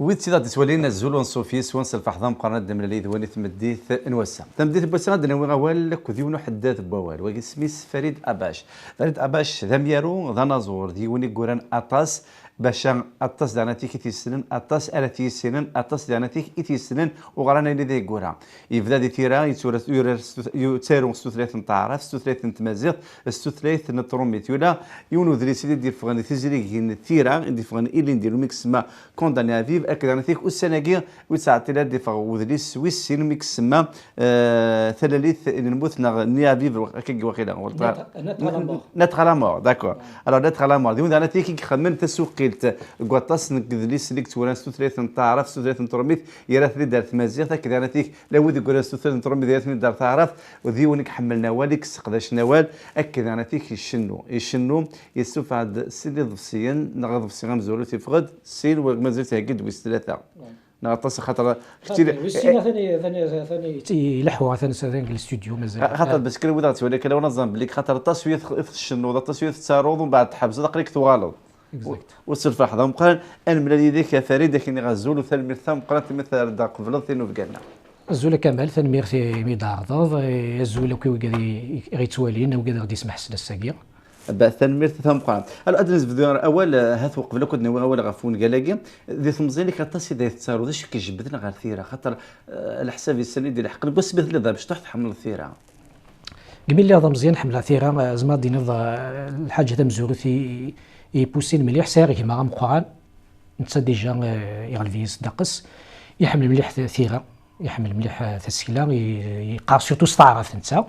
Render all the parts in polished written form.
ويت سيدا تسولينا الزولون صوفي سوان سلفحضان مقارنة دملالي ذواني ثمديث نوسع تمديث بوسا غادي نوي غوال كذيونو حداد بوال وكي سميس فريد اباش ذا ميارو ذا نازور ديوني كوران اطاس باش اطاس داناتيك تيسنن اطاس على تيسنن اطاس داناتيك تيسنن وغرانا اللي ذي كورا يبدا دي تيرا يتسارو ستوثلاث نتعرف ستوثلاث نتمازيغ ستوثلاث نتروميت ولا يونو ذريسي دير فغاني تيزري تيرا دي فغاني اللي نديرو ميكس ما كونداني افيف اكد داناتيك والسناكي وتساعتي دي فغ وذريس سويس ميكس ما ثلاليث نموت ني افيف كي واخيلا نتر على مور داكور الوغ نتر على مور ديون داناتيك خمن تسوق قطاس نكذلي سليكت ولا ستوثلاث نتعرف ستوثلاث نتروميت يرى ثري دار تمازيغ كذا نتيك لو ذي قول ستوثلاث نتروميت يرى ثري دار تعرف وذيونك حملنا والك سقداش نوال اكد نتيك يشنو يسوف عند سيدي ضفسيا نغض ضفسيا مزولو تيفقد سيل ومازال تهقد ويس ثلاثه نغطس خاطر كثير ويسينا ثاني يلحوا ثاني الاستوديو مازال خاطر باش كان ودا تولي كلا ونظم بليك خاطر التصوير في الشنو التصوير تساروض ومن بعد تحبس دقيق توالد وصرف لحظه مقال انا من يديك يا فريد كاين غزول وثال مثال مقال مثال دا قبل ثاني وفقالنا الزوله كمال ثاني في ميدارض الزوله كي غيتوالين وكذا غادي يسمح سلا الساقيه ثاني ثم قام الادرس فيديو اول هات وقبل كنا اول غفون قالاكي ذي ثمزين لك الطاسي ذي تصارو ذاش كيجبدنا غير ثيره خاطر الحساب السنه ديال الحق بس مثل ذا باش تحت حمل الثيره قبل لي هذا مزيان حمل ثيره زعما دينا الحاجه تاع مزورتي يبوسين مليح ساري كيما مقران انت ديجا يغلفيس داقس يحمل مليح ثيره يحمل مليح تسكيله يقار سورتو ستعرف انت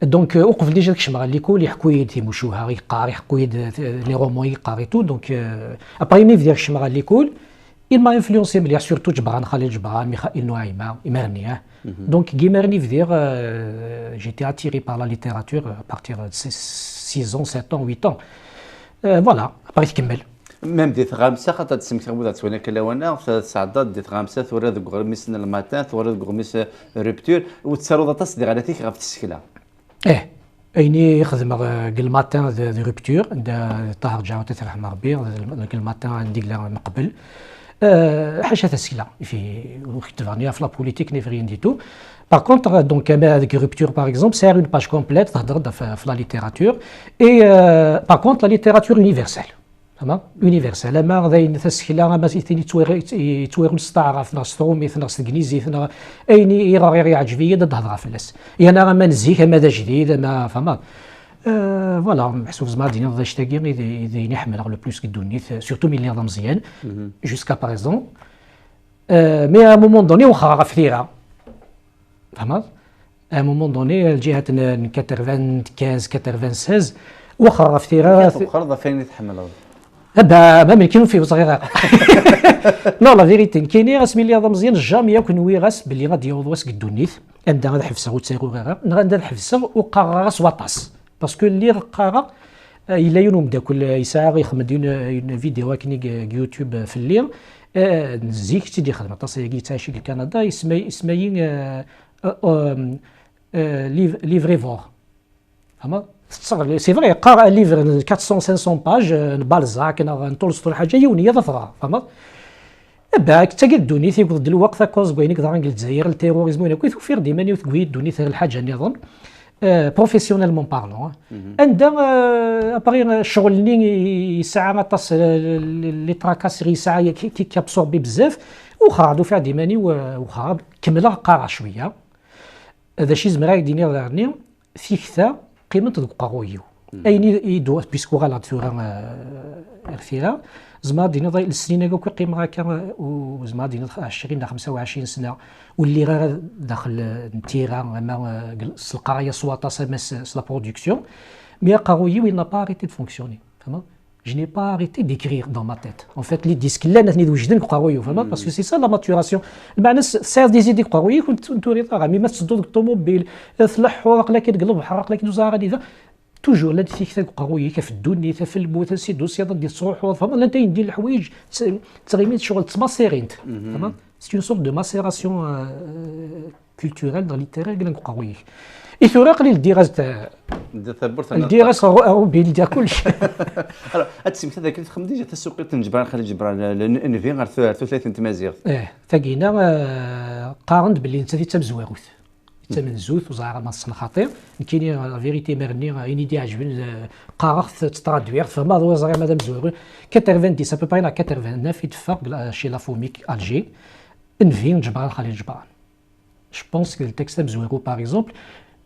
دونك وقف ديجا كشمغ ليكول يحكوا تيموشوها يقار يحكوا لي رومون يقاري تو دونك ابري مي فيدير كشمغ ليكول il m'a influencé مليح سورتو جبران خالد جبران ميخائيل نعيمه يمرني دونك كي مرني فيدير j'étais attiré par la littérature à partir de 6 ans 7 ans 8 ans فوالا بغيت تكمل ميم ديت غامسه خاطر تسمك غبودا تسوينا كلاوانا سعدات ديت غامسه ثورا ذوك غرميس الماتان ثورا ذوك غرميس ريبتور وتسارو تصدي على تيك غف السكله ايني يخدم قل ماتان دو ريبتور عند طاهر جاوي ترحم ربي قل ماتان عندي من قبل حاجه تسكله في وقت فانيا في لا بوليتيك ني فريان دي تو Par contre, donc, avec rupture, par exemple, c'est une page complète dans la littérature. Et par contre, la littérature universelle. Universelle. لما غادي تسكيلا ما يتوير نستعرف ناس ثومي ناس الانجليزي ايني يغير يعجبني تهضر فلاس انا ما نزيك ماذا جديد ما فما فوالا محسوب زعما دينا ضاش تاكي اذا نحمل لو بلوس كدوني سورتو ملي هذا مزيان جوسكا باريزون مي ا مومون دوني واخا راه فتيره فهمت ا مومون دوني الجهه 95 96 واخا راه فتيره خرضه فين يتحمل هذا ما يمكن فيه صغير لا لا فيريتي كاينين راس ملي هذا مزيان جامي يكون ويغاس باللي غادي يوض واس قدونيث عندها غادي حفصه وتسيرو غير غادي نحفصه وقرا راس واطاس باسكو اللي قرا الا ينوم داك يساعد يخمد فيديو كني يوتيوب في الليل نزيك تيدي خدمه تصيغي تاشي كندا اسماين ليفريفور فهمت سي فري قرا ليفر 400 500 باج بالزاك تولستوي حاجه يونيه ظفره فهمت باك حتى قدوني تيقول الوقت كوز بينك ظهر الجزائر التيروريزم ولا كيف فير ديما يقول دوني الحاجه نظن بروفيسيونيلمون بارلون عندها ابغي الشغل اللي يسعى غطاس لي تراكاسري ساعه كيابسوربي بزاف وخا فيها ديماني وخا كمل قرا شويه هذا شي زمرا يديني راني فيكتا قيمه القرويو ايني يدو بيسكو غالا تورا الفيرا زعما دينا ضاي السنين هكا قيمه هكا وزعما دينا 20 25 سنه واللي غير داخل التيرا ما القرايه سواطا سا لا برودكسيون مي قرويو il n'a pas arrêté de fonctionner فهمت je n'ai pas arrêté d'écrire dans ma tête en fait les disques لا نثني وجدن قرويو فهمت باسكو سي سا لا ماتوراسيون المعنى سير دي زيدي قرويو كنت نتوري طاغ مي ما تسدو الطوموبيل ثلح ورق لكن قلب حرق لكن زار غادي توجور لا فيك قرويه كيف الدنيا في الموت سيدو سياده ديال الصروح فهمت لا انت يدير الحوايج تغيمين شغل تماسيرين فهمت سي اون سورت دو ماسيراسيون كولتوريل دو ليتيرير قال قرويه اي ثورا قليل ديراز ندير ثبرت ندير روبي ندير كلشي. التسميت هذاك اللي تخمم ديجا تسوقيت جبران خليل جبران الانفي غير 30 تمازيغ. ثقينا قارنت باللي انت تمزواروث من زوث وزعر ما الصن خطير كاين لا فيريتي مرني اني دي عجبني قارخت ترادوير فما هو زعر مادام زوير 90 سا بو باين 89 يتفق شي لا فوميك الجي انفي جبران خليل جبران. Je pense que le texte de Mzouérou, par exemple,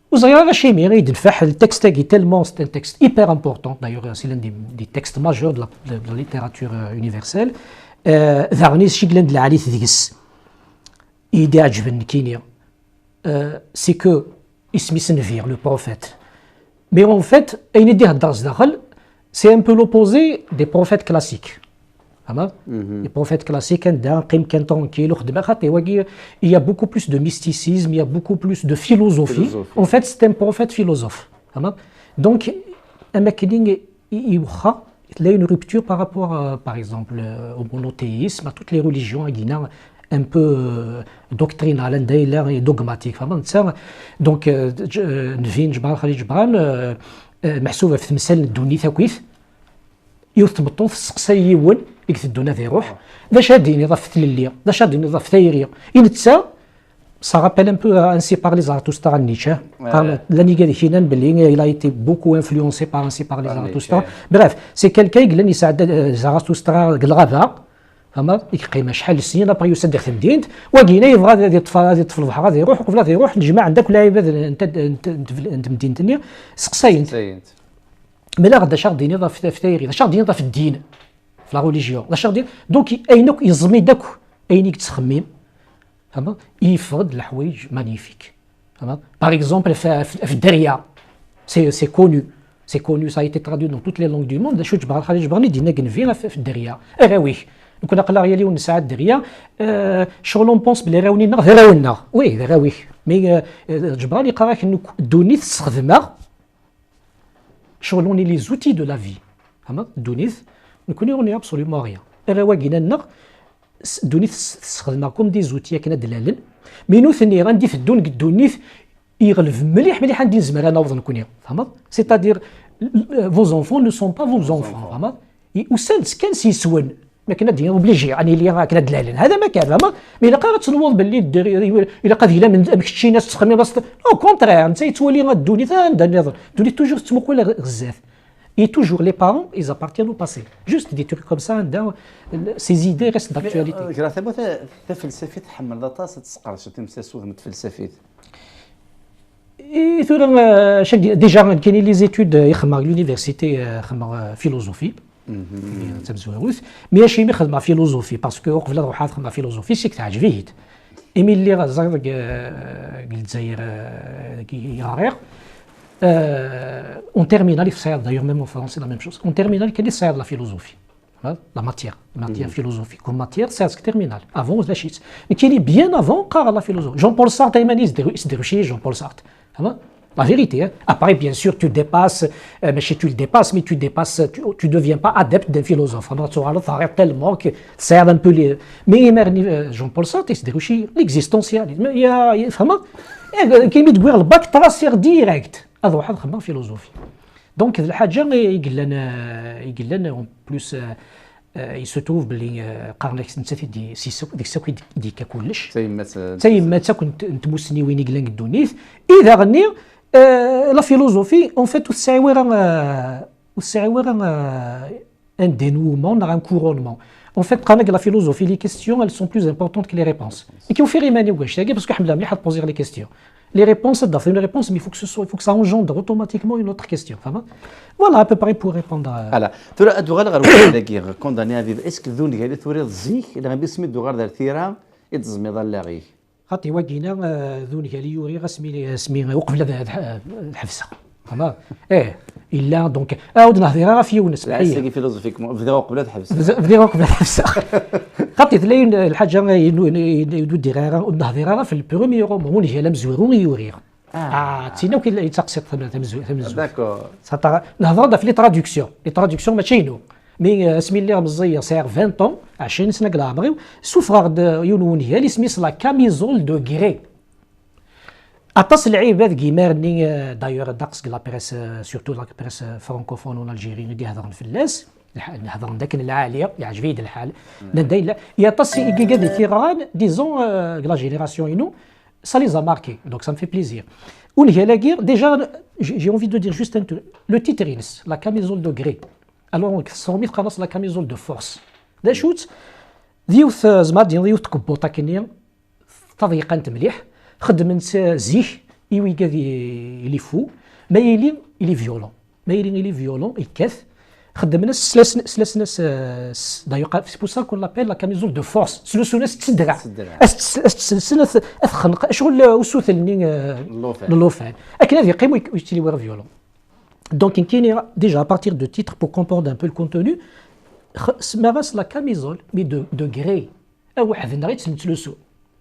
vous avez la chimie, le texte est tellement, c'est un texte hyper important, d'ailleurs c'est l'un des textes majeurs de la littérature universelle. Zarnis Chiglen de la Alith Digis, idée Adjven Kinia, c'est que Ismi Senvir, le prophète. Mais en fait, une idée c'est un peu l'opposé des prophètes classiques. Les prophètes classiques, il y a beaucoup plus de mysticisme, il y a beaucoup plus de philosophie. En fait, c'est un prophète philosophe. Donc, il y a une rupture par rapport, par exemple, au monothéisme, à toutes les religions un peu doctrinales et dogmatiques. Donc, Nvin Jbran, Khalil Jbran, محسوبة في تمثال الدوني ثاكويث يثبتوا في السقسيون يكتدونا ذي روح ذا شادين يضاف لليا ذا شادين يضاف ثيريا ينتسا ça rappelle un peu ainsi par les Zarathustra Nietzsche. L'année qui il a été beaucoup influencé par ainsi par les Zarathustra. Bref, c'est quelqu'un qui a Zarathustra Glava. فما يقيم شحال السنين ابغي يسد خدمتين وكينا يبغى هذه الطفل البحر هذا يروح قبل هذا يروح الجماعه عندك ولا انت مدينتني سقساينت ملا غدا شاغدين يضاف في ثيري شاغدين يضاف في الدين في لا ريليجيون لا شاغدين دونك اينك يزمي داك اينك تخمم فما يفرض الحوايج مانيفيك فما باغ اكزومبل في الدريه سي كونو سي كونو سا ايتي ترادوي دون توت لي لونغ دو موند شو جبر خالي جبرني دينا كنفي في الدريه اراويه كنا قلا ريالي ونسعى الدريه شغل اون بونس بلي راونينا راونا وي راويه مي جبراني قراك انه الدونيث تستخدمها شغل اوني لي زوتي دو لا في فهمت الدونيث نكون اوني ابسوليومون ريان راواكينا لنا الدونيث تستخدمها كوم دي زوتي كنا دلالن مينو ثاني غندي في الدونيث يغلف مليح مليح عندي نزمر انا وظن نكون فهمت سيتادير فوز انفون نو سون با فوز انفون فهمت وسانس كان سيسون ما كنا دينا اوبليجي يعني اللي كنا دلالين هذا ما كان فهمت مي الا قرات تنوض باللي الا قضيه لا من شي ناس تخمم بس او كونترير انت تولي غدوني ثاني دوني توجور تموكل غزاف et toujours les parents ils appartiennent au passé juste des trucs comme ça ces idées restent d'actualité كرا فلسفه تحمل ذا طاس تسقرش تمسا سوذ فلسفيت ديجا كاينين لي زيتود يخدم لونيفرسيتي خدم فيلوزوفي ماشي يخدم فيلوزوفي باسكو وقف روح خدم فيلوزوفي سيك تعجبيه ايميل لي غزار الجزائر يغير اون تيرمينال في ساير دايور ميم اون فرونسي لا ميم شوز اون تيرمينال كاين ساير لا فيلوزوفي لا ماتيير فيلوزوفي كوم ماتيير ساير تيرمينال افون لا شيت كاين بيان افون قرا لا فيلوزوفي جون بول سارت ايماني يديروا شي جون بول سارت La vérité. Hein. Après, bien sûr, tu dépasses, mais tu le dépasses, mais tu deviens pas adepte d'un philosophe. Tu arrêtes tellement que ça aide un peu les. Mais Jean-Paul Sartre, c'est l'existentialisme. Il y a vraiment, qui met le bac tracer direct. هذا واحد خدام فيلوزوفي. Donc الحاجة يقول لنا en plus il se trouve باللي قارنك نتا دي ديك الساق ديك كلش. تيمات كنت مسني وين يقول لك الدونيث. إذا غني la philosophie, en fait, c'est un dénouement, un couronnement. En fait, quand la philosophie, les questions, elles sont plus importantes que les réponses. Et qui ont fait Rimani Ouache, parce que Hamla Mlihat poser les questions. Les réponses, ça fait une réponse, mais il faut que ça engendre automatiquement une autre question. Voilà, à peu près pour répondre à. Alors, tu as dit que condamné à vivre. Est-ce que vous avez dit que vous avez dit que vous avez dit que خاطي واقينا ذوني قال لي يوري اسمي وقف لهذا الحفصه فما الا دونك عاود نهضر في يونس العسكري فيلوزوفيك بداو قبل الحفصه قبل الحفصه خاطي تلاين الحاجه يدير نهضر في البروميير رومون هي لا مزورون يوري تينا كي يتقصد تمزور داكور نهضر في لي تراديكسيون ماشي نو مي اسمي اللي مزير سير 20 طون 20 سنه كلا عمري سوفغ يونوني اللي سميس لا كاميزول دو غري اطاس اللعيبه كيمارني دايور داكس لا بريس سورتو لا بريس فرانكوفون ولا الجيري اللي هضرن في الناس هضرن داك العاليه يعجبني هذا الحال لا يا طاس كي دي تيران ديزون لا جينيراسيون اينو ça les a marqués, donc ça me fait plaisir. Déjà, j'ai envie de dire juste un truc. Le titre, la camisole de gré. Alors, on s'en remet la camisole de force. Des choses, ديوث زمادين ديوث تكبوطا كنيا تضيقا مليح خدمن زيح ايوي كذي اللي فو ما يلي اللي فيولون ما يلي اللي فيولون يكاث خدمنا سلاس ناس دايوقا سي بو سا كون لابيل لا كاميزول دو فورس سلوسو ناس تسدرع السنة اثخنق شغل وسوثلني اللوفان اكن هذه قيمو يشتري ورا فيولون دونك كاين ديجا ابارتير دو تيتر بور كومبوند ان بو الكونتوني سماغاس لا كاميزول مي دو غري او واحد نغيت سمتلوسو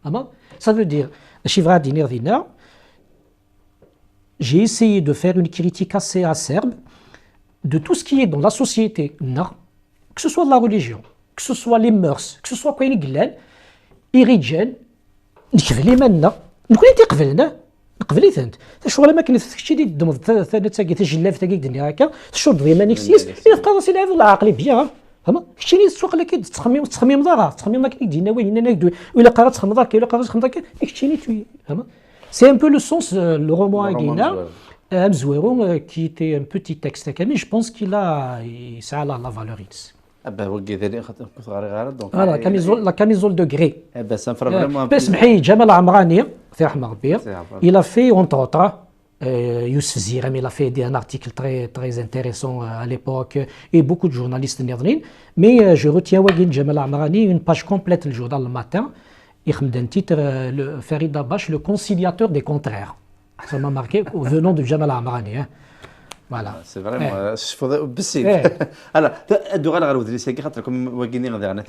اما ça veut dire الشيفرا دينير دينا j'ai essayé de faire une critique assez acerbe de tout ce qui est dans la société, que ce soit de la religion, que ce soit les mœurs, que ce soit quoi يقلان يريجان نكفلي مالنا نكون تيقبلنا نقبلي ثانت الشغل ما كاين شي اللي دمض ثاني تاكي تجلاف تاكي دنيا هكا الشرط ديما نيكسيس الا بقى راسي العيب العقلي بيان فهمت شتي اللي السوق اللي تخميم دارا تخميم ما كاين دينا وين ناكدو ولا قرات تخمم دارك ولا قرات تخمم دارك شتي توي فهمت سي ان بو لو سونس لو رومان كاينا Amzouero, qui était un petit texte, mais je pense ça a la valeur X. Voilà, la camisole de gré. Jamal Amrani, il a fait, entre autres, Youssef Zirem, il a fait un article très intéressant à l'époque, et beaucoup de journalistes nerdrines. Mais je retiens Jamal Amrani, une page complète le journal le matin, il a un titre, Farid Abache, le conciliateur des contraires. Ça m'a marqué venant de Jamal Amrani. Voilà. C'est vraiment بسيط. هلا الدغال غير ودري ساكي خاطركم واقيني غادي غنى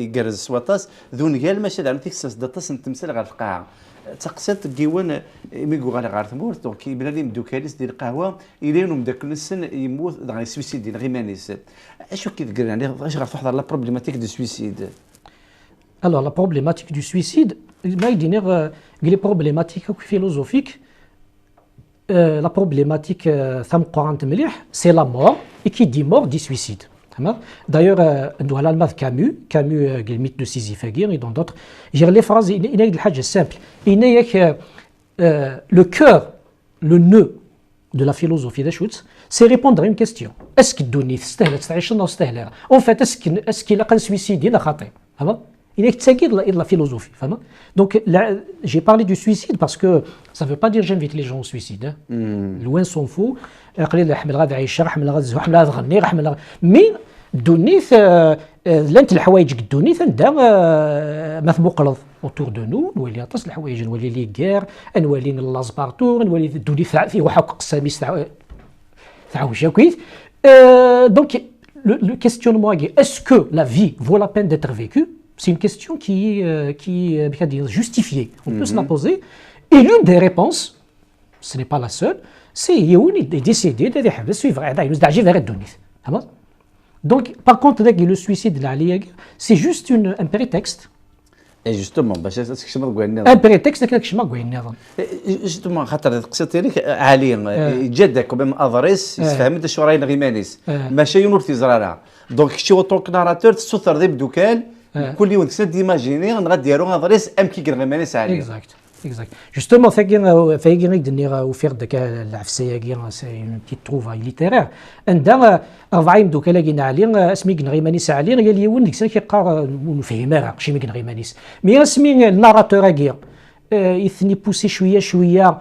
يجرز سواطاس ذون قال ماشي دعنا تيكساس دطاس نتمثل غير في القاعه تقسات كيوان ميكو غالي غير تمور دونك يبان لي مدو كاليس ديال القهوه الينهم داك السن يموت غير سويسيد ديال غيمانيس اشو كيتقال يعني اش غتحضر لا بروبليماتيك دو سويسيد. Alors la problématique du suicide, les problématiques philosophiques. La problématique, c'est la mort, et qui dit mort dit suicide. D'ailleurs, Camus, le mythe de Sisyphe et dans d'autres, j'ai les phrases, il y a des choses simples. Il y a que le cœur, le nœud de la philosophie des Schutz, c'est répondre à une question. Est-ce qu'il donne, en fait, est-ce qu'il a un suicide? Il a raté. Il est de la philosophie. Donc, j'ai parlé du suicide parce que ça ne veut pas dire j'invite les gens au suicide. Loin s'en faut. Mais, دونيث لانت الحوايج قدونيث عندها مث مقلض اوتور دو نو نولي نطس الحوايج نولي لي كير نولي لازبارتور نولي دوني في وحق قساميس تاع كويس دونك le questionnement est est-ce que la vie vaut la peine d'être vécue? C'est une question qui est justifiée. On peut se la poser. Et l'une des réponses, ce n'est pas la seule, c'est Yehoun est décédé de suivre Donc, par contre, le suicide, c'est juste un prétexte. Et justement, un prétexte كما قلنا justement خاطر قصيت لك عالي جدك وبم ادريس يفهم انت شو راي غيمانيس ماشي ينور تيزرارها دونك شي اوتوك ناراتور تسوثر دي بدوكال كل يوم تسد ديماجيني غادي ديرو ادريس ام كي غيمانيس عالي Exact. Justement, فايقين دنيا وفير داك العفسيه كي سي اون بيت تروفاي ليتيرير عندها 40 دوكا لاقينا عليه اسمي غيمانيس عليه قال لي ولد كي كيقرا نفهمها شي مي غيمانيس مي اسمي الناراتور كي يثني بوسي شويه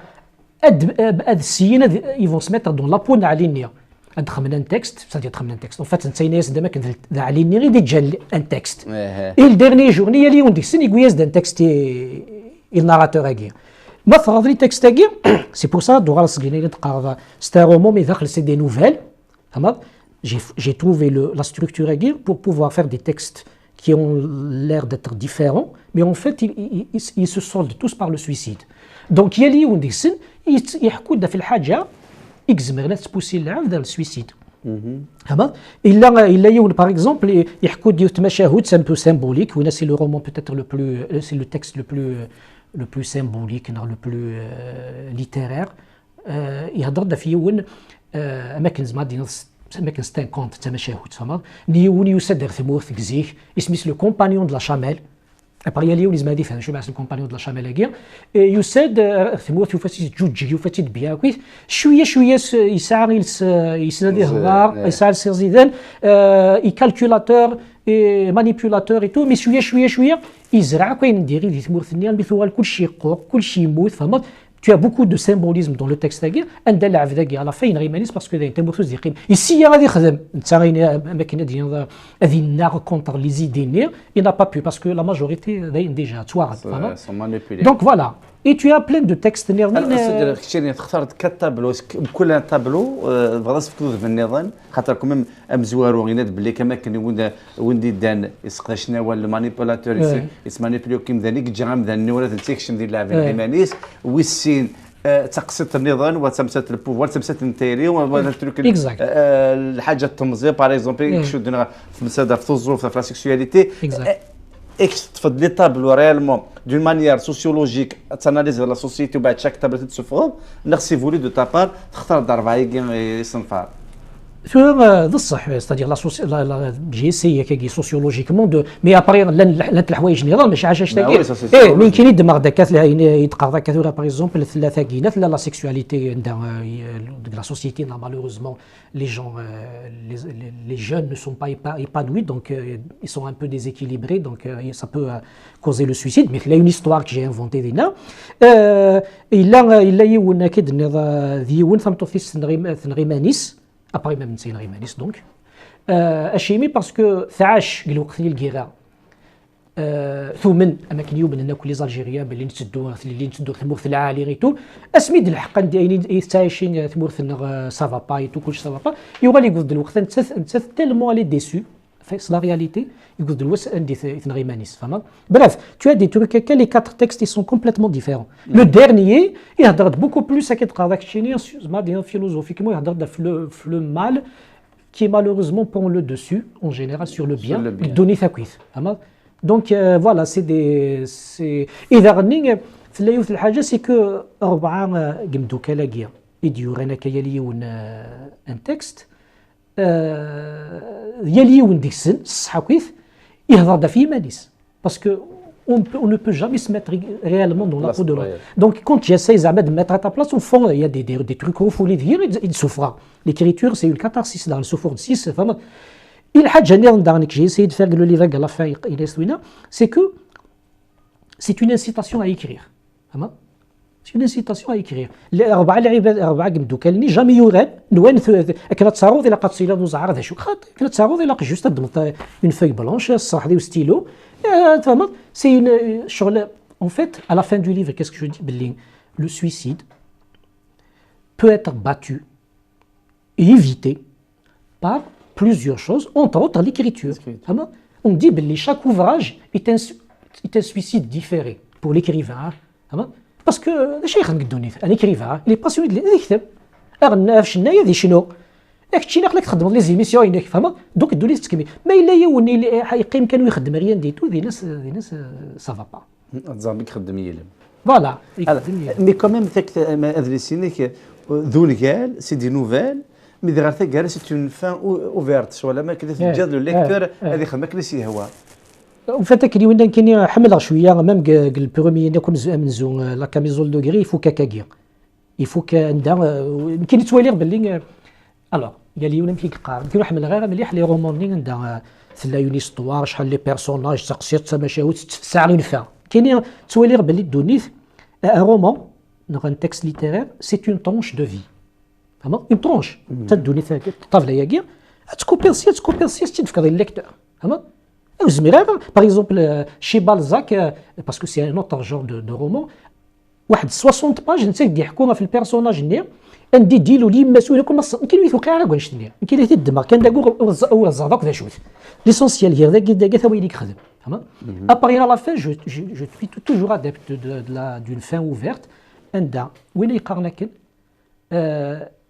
هاد السيين يفون سميتر دون لابون على النيا هاد خمنا ان تكست سادي خمنا ان تكست اون فات نتاينا يسدا ما كنت على النيا غير جا ان تكست اي الديرني جورني اللي ونديك سني كويس دان تكست il narrateur à guerre. Ma favorite texte à guerre, c'est pour ça, c'est un roman, mais c'est des nouvelles. J'ai trouvé la structure à guerre pour pouvoir faire des textes qui ont l'air d'être différents, mais en fait, ils se soldent tous par le suicide. Donc, il y a des gens qui يحكوا في الحاجة يجزمر لا تبوسي العام vers le suicide. Il y a par exemple يحكوا ديال مشاهد c'est un peu symbolique, c'est le roman peut-être c'est le texte le plus le plus symbolique, le plus littéraire. يهضر في يون أماكن زعما ديال أماكن 50 تمشاهد فما نيون يسدر ثمورث كزيه اسميس لو كومبانيون دو لا شاميل أبغي اليوم لازم هذه فهم شو معنى الكومبانيون دو لا شاميل كير يسد ثمورث يفتي جوج يفتي بيا كويس شوية شوية يسعى يسند هرار يسعى سيرزيدان يكالكولاتور مانيبيولاتور تو مي شوية شوية يزرع كاين ديري دي ثمورث النيال مثل كل شيء يقور كل شيء يموت فما. Tu as beaucoup de symbolisme dans le texte تاعي عند اللعب ذاك على فين غير مانيس باسكو انت مرتوز يقيم ici غادي يخدم انت غير اماكن ديال هذه النار كونتر لي زيدي نير il n'a pas pu parce que la majorité ديجا توارد donc voilà et tu as plein de textes نيرمين كثير تختار كتابلو كل تابلو بغا تفكر في النظام خاطر كم امزوارو غيناد بلي كما كان وندي دان يسقى شنو المانيبولاتور يسمانيبيلو كيم ذلك جا غامدان ولا السيكشن ديال اللاعب المانيس ويسين تقسيط النظام وتمسات البوفوار تمسات التيري الحاجه التمزير باغ اكزومبل شو دنا في مساده في الظروف في لا سيكسواليتي تفضل لي طابلو ريالمون دون مانيير سوسيولوجيك تاناليز لا سوسيتي وبعد شاك تابلو تسوفغ نغسي فولي دو تابار تختار ضربه يصنفار هذا الصح ستادير لا جي سي كي سوسيولوجيكمون دو مي ابري لان الحوايج نظام ماشي عاش تاعي مي كاين يدمر داك يدقر داك ثورة باغ اكزومبل الثلاثه كاينات لا سيكسواليتي عندها لا سوسيتي مالوروزمون لي جون les jeunes ne sont pas épanouis donc ils sont un peu déséquilibrés donc ça peut causer le suicide mais il y a une histoire que j'ai inventée دينا الا يون كيد ديون ثمتوثيس ثنغيمانيس après même c'est une rimanis donc اشيمي باسكو ثعاش الوقت ديال الكيرا ثمن اماكن يوم ان كل الجيريان باللي نتسدو ثمورث العالي غيتو اسميد الحق ديالين يتعايشين ثمورث سافا با ايتو كلشي سافا با يوغالي يقول الوقت انت تيلمون لي ديسو في لا رياليتي يقول الوس عندي ثنغيمانيس فما bref tu as des trucs que les quatre textes ils sont complètement différents le dernier يهضر beaucoup plus à كتلقى داك الشيء زعما ديال philosophiquement يهضر في le mal qui malheureusement prend le dessus en général sur le bien donner ثاكويث فما donc voilà c'est des c'est اذا غني في اليوث الحاجه سي كو اربعه قمدو كلاقيا يديو رنا كياليون ان تكست ياليون ديك السن الصحه كويس يهضر فيه مانيس باسكو on ne peut jamais se mettre réellement dans la peau de l'autre. Donc quand j'essaie de mettre à ta place, au fond, il y a des trucs qu'il faut les dire, il souffre. L'écriture, c'est une catharsis dans le souffre de 6. الحاجة اللي j'ai essayé de faire le livre à la fin, c'est que c'est une incitation à écrire. C'est une incitation à écrire. الأربعة لعيبة أربعة قمدو كلني جامي يوران نوان كنا تصاروض إلا قد صيلا دوز عرض شو خاطر كنا تصاروض إلا قد جوست دمت une feuille blanche الصراحة ديو ستيلو فهمت c'est une شغل en fait à la fin du livre qu'est-ce que je dis باللي le suicide peut être battu et évité par plusieurs choses entre autres l'écriture. On dit que chaque ouvrage est un suicide différé pour l'écrivain. Parce que un écrivain, il est passionné de l'écriture. les émissions donc mais il يقيم كانوا يخدم ريان ديتو دي ناس ça va pas. Voilà. Mais quand même adressiner ذو القال سي دي نوفيل مي دير غير سي اون فان اوفيرت ولا ما كذا تجاد لو ليكتور هذه خدمه كلي هو وفاتك اللي وين كاين حمل شويه ميم البروميي نكون منزو لا كاميزول دو غري يفو كاكاكيا يفو عندها يمكن يتوالير باللي الوغ قال لي ولا كيقرا كيروح حمل غير مليح لي رومون عندها ثلا اون استوار شحال لي بيرسوناج تقصيت مشاهد ساعه نفا كاين توالير باللي دونيث ان رومان dans un texte littéraire, c'est une tranche de vie. Une tranche. Tu as donné ça, tu as vu la guerre, tu copies aussi, tu fais le lecteur. Par exemple, chez Balzac, parce que c'est un autre genre de roman, 60 pages, tu sais, il y a le personnage, عندي ديلو لي مسؤول يكون كاين يثوق على كاع شنو كاين اللي تدمر كان داكور او الزادق ذا شوت ليسونسيال هي ذاك ثوي اللي يخدم فهمت ابري على فين جو سوي توجور ادابت دون فان اوفيرت عندها وين يقارنك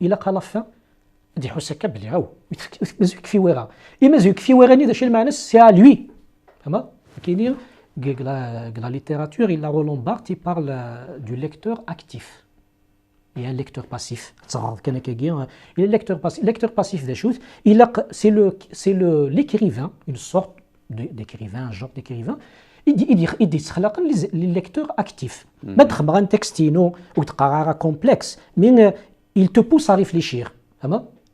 الى قال فان دي حسك بلي هاو مازال يكفي ورا مازال يكفي وراني داك المعنى سي لوي فهمت كاينين la littérature, il a Roland Barthes, il parle du lecteur actif. Il y a un lecteur passif. Il est lecteur passif. Lecteur passif des choses, c'est l'écrivain, une sorte d'écrivain, un genre d'écrivain. Il dit les lecteurs actifs. ما تخبر un textino ou تقرا complexe, mais il te pousse à réfléchir.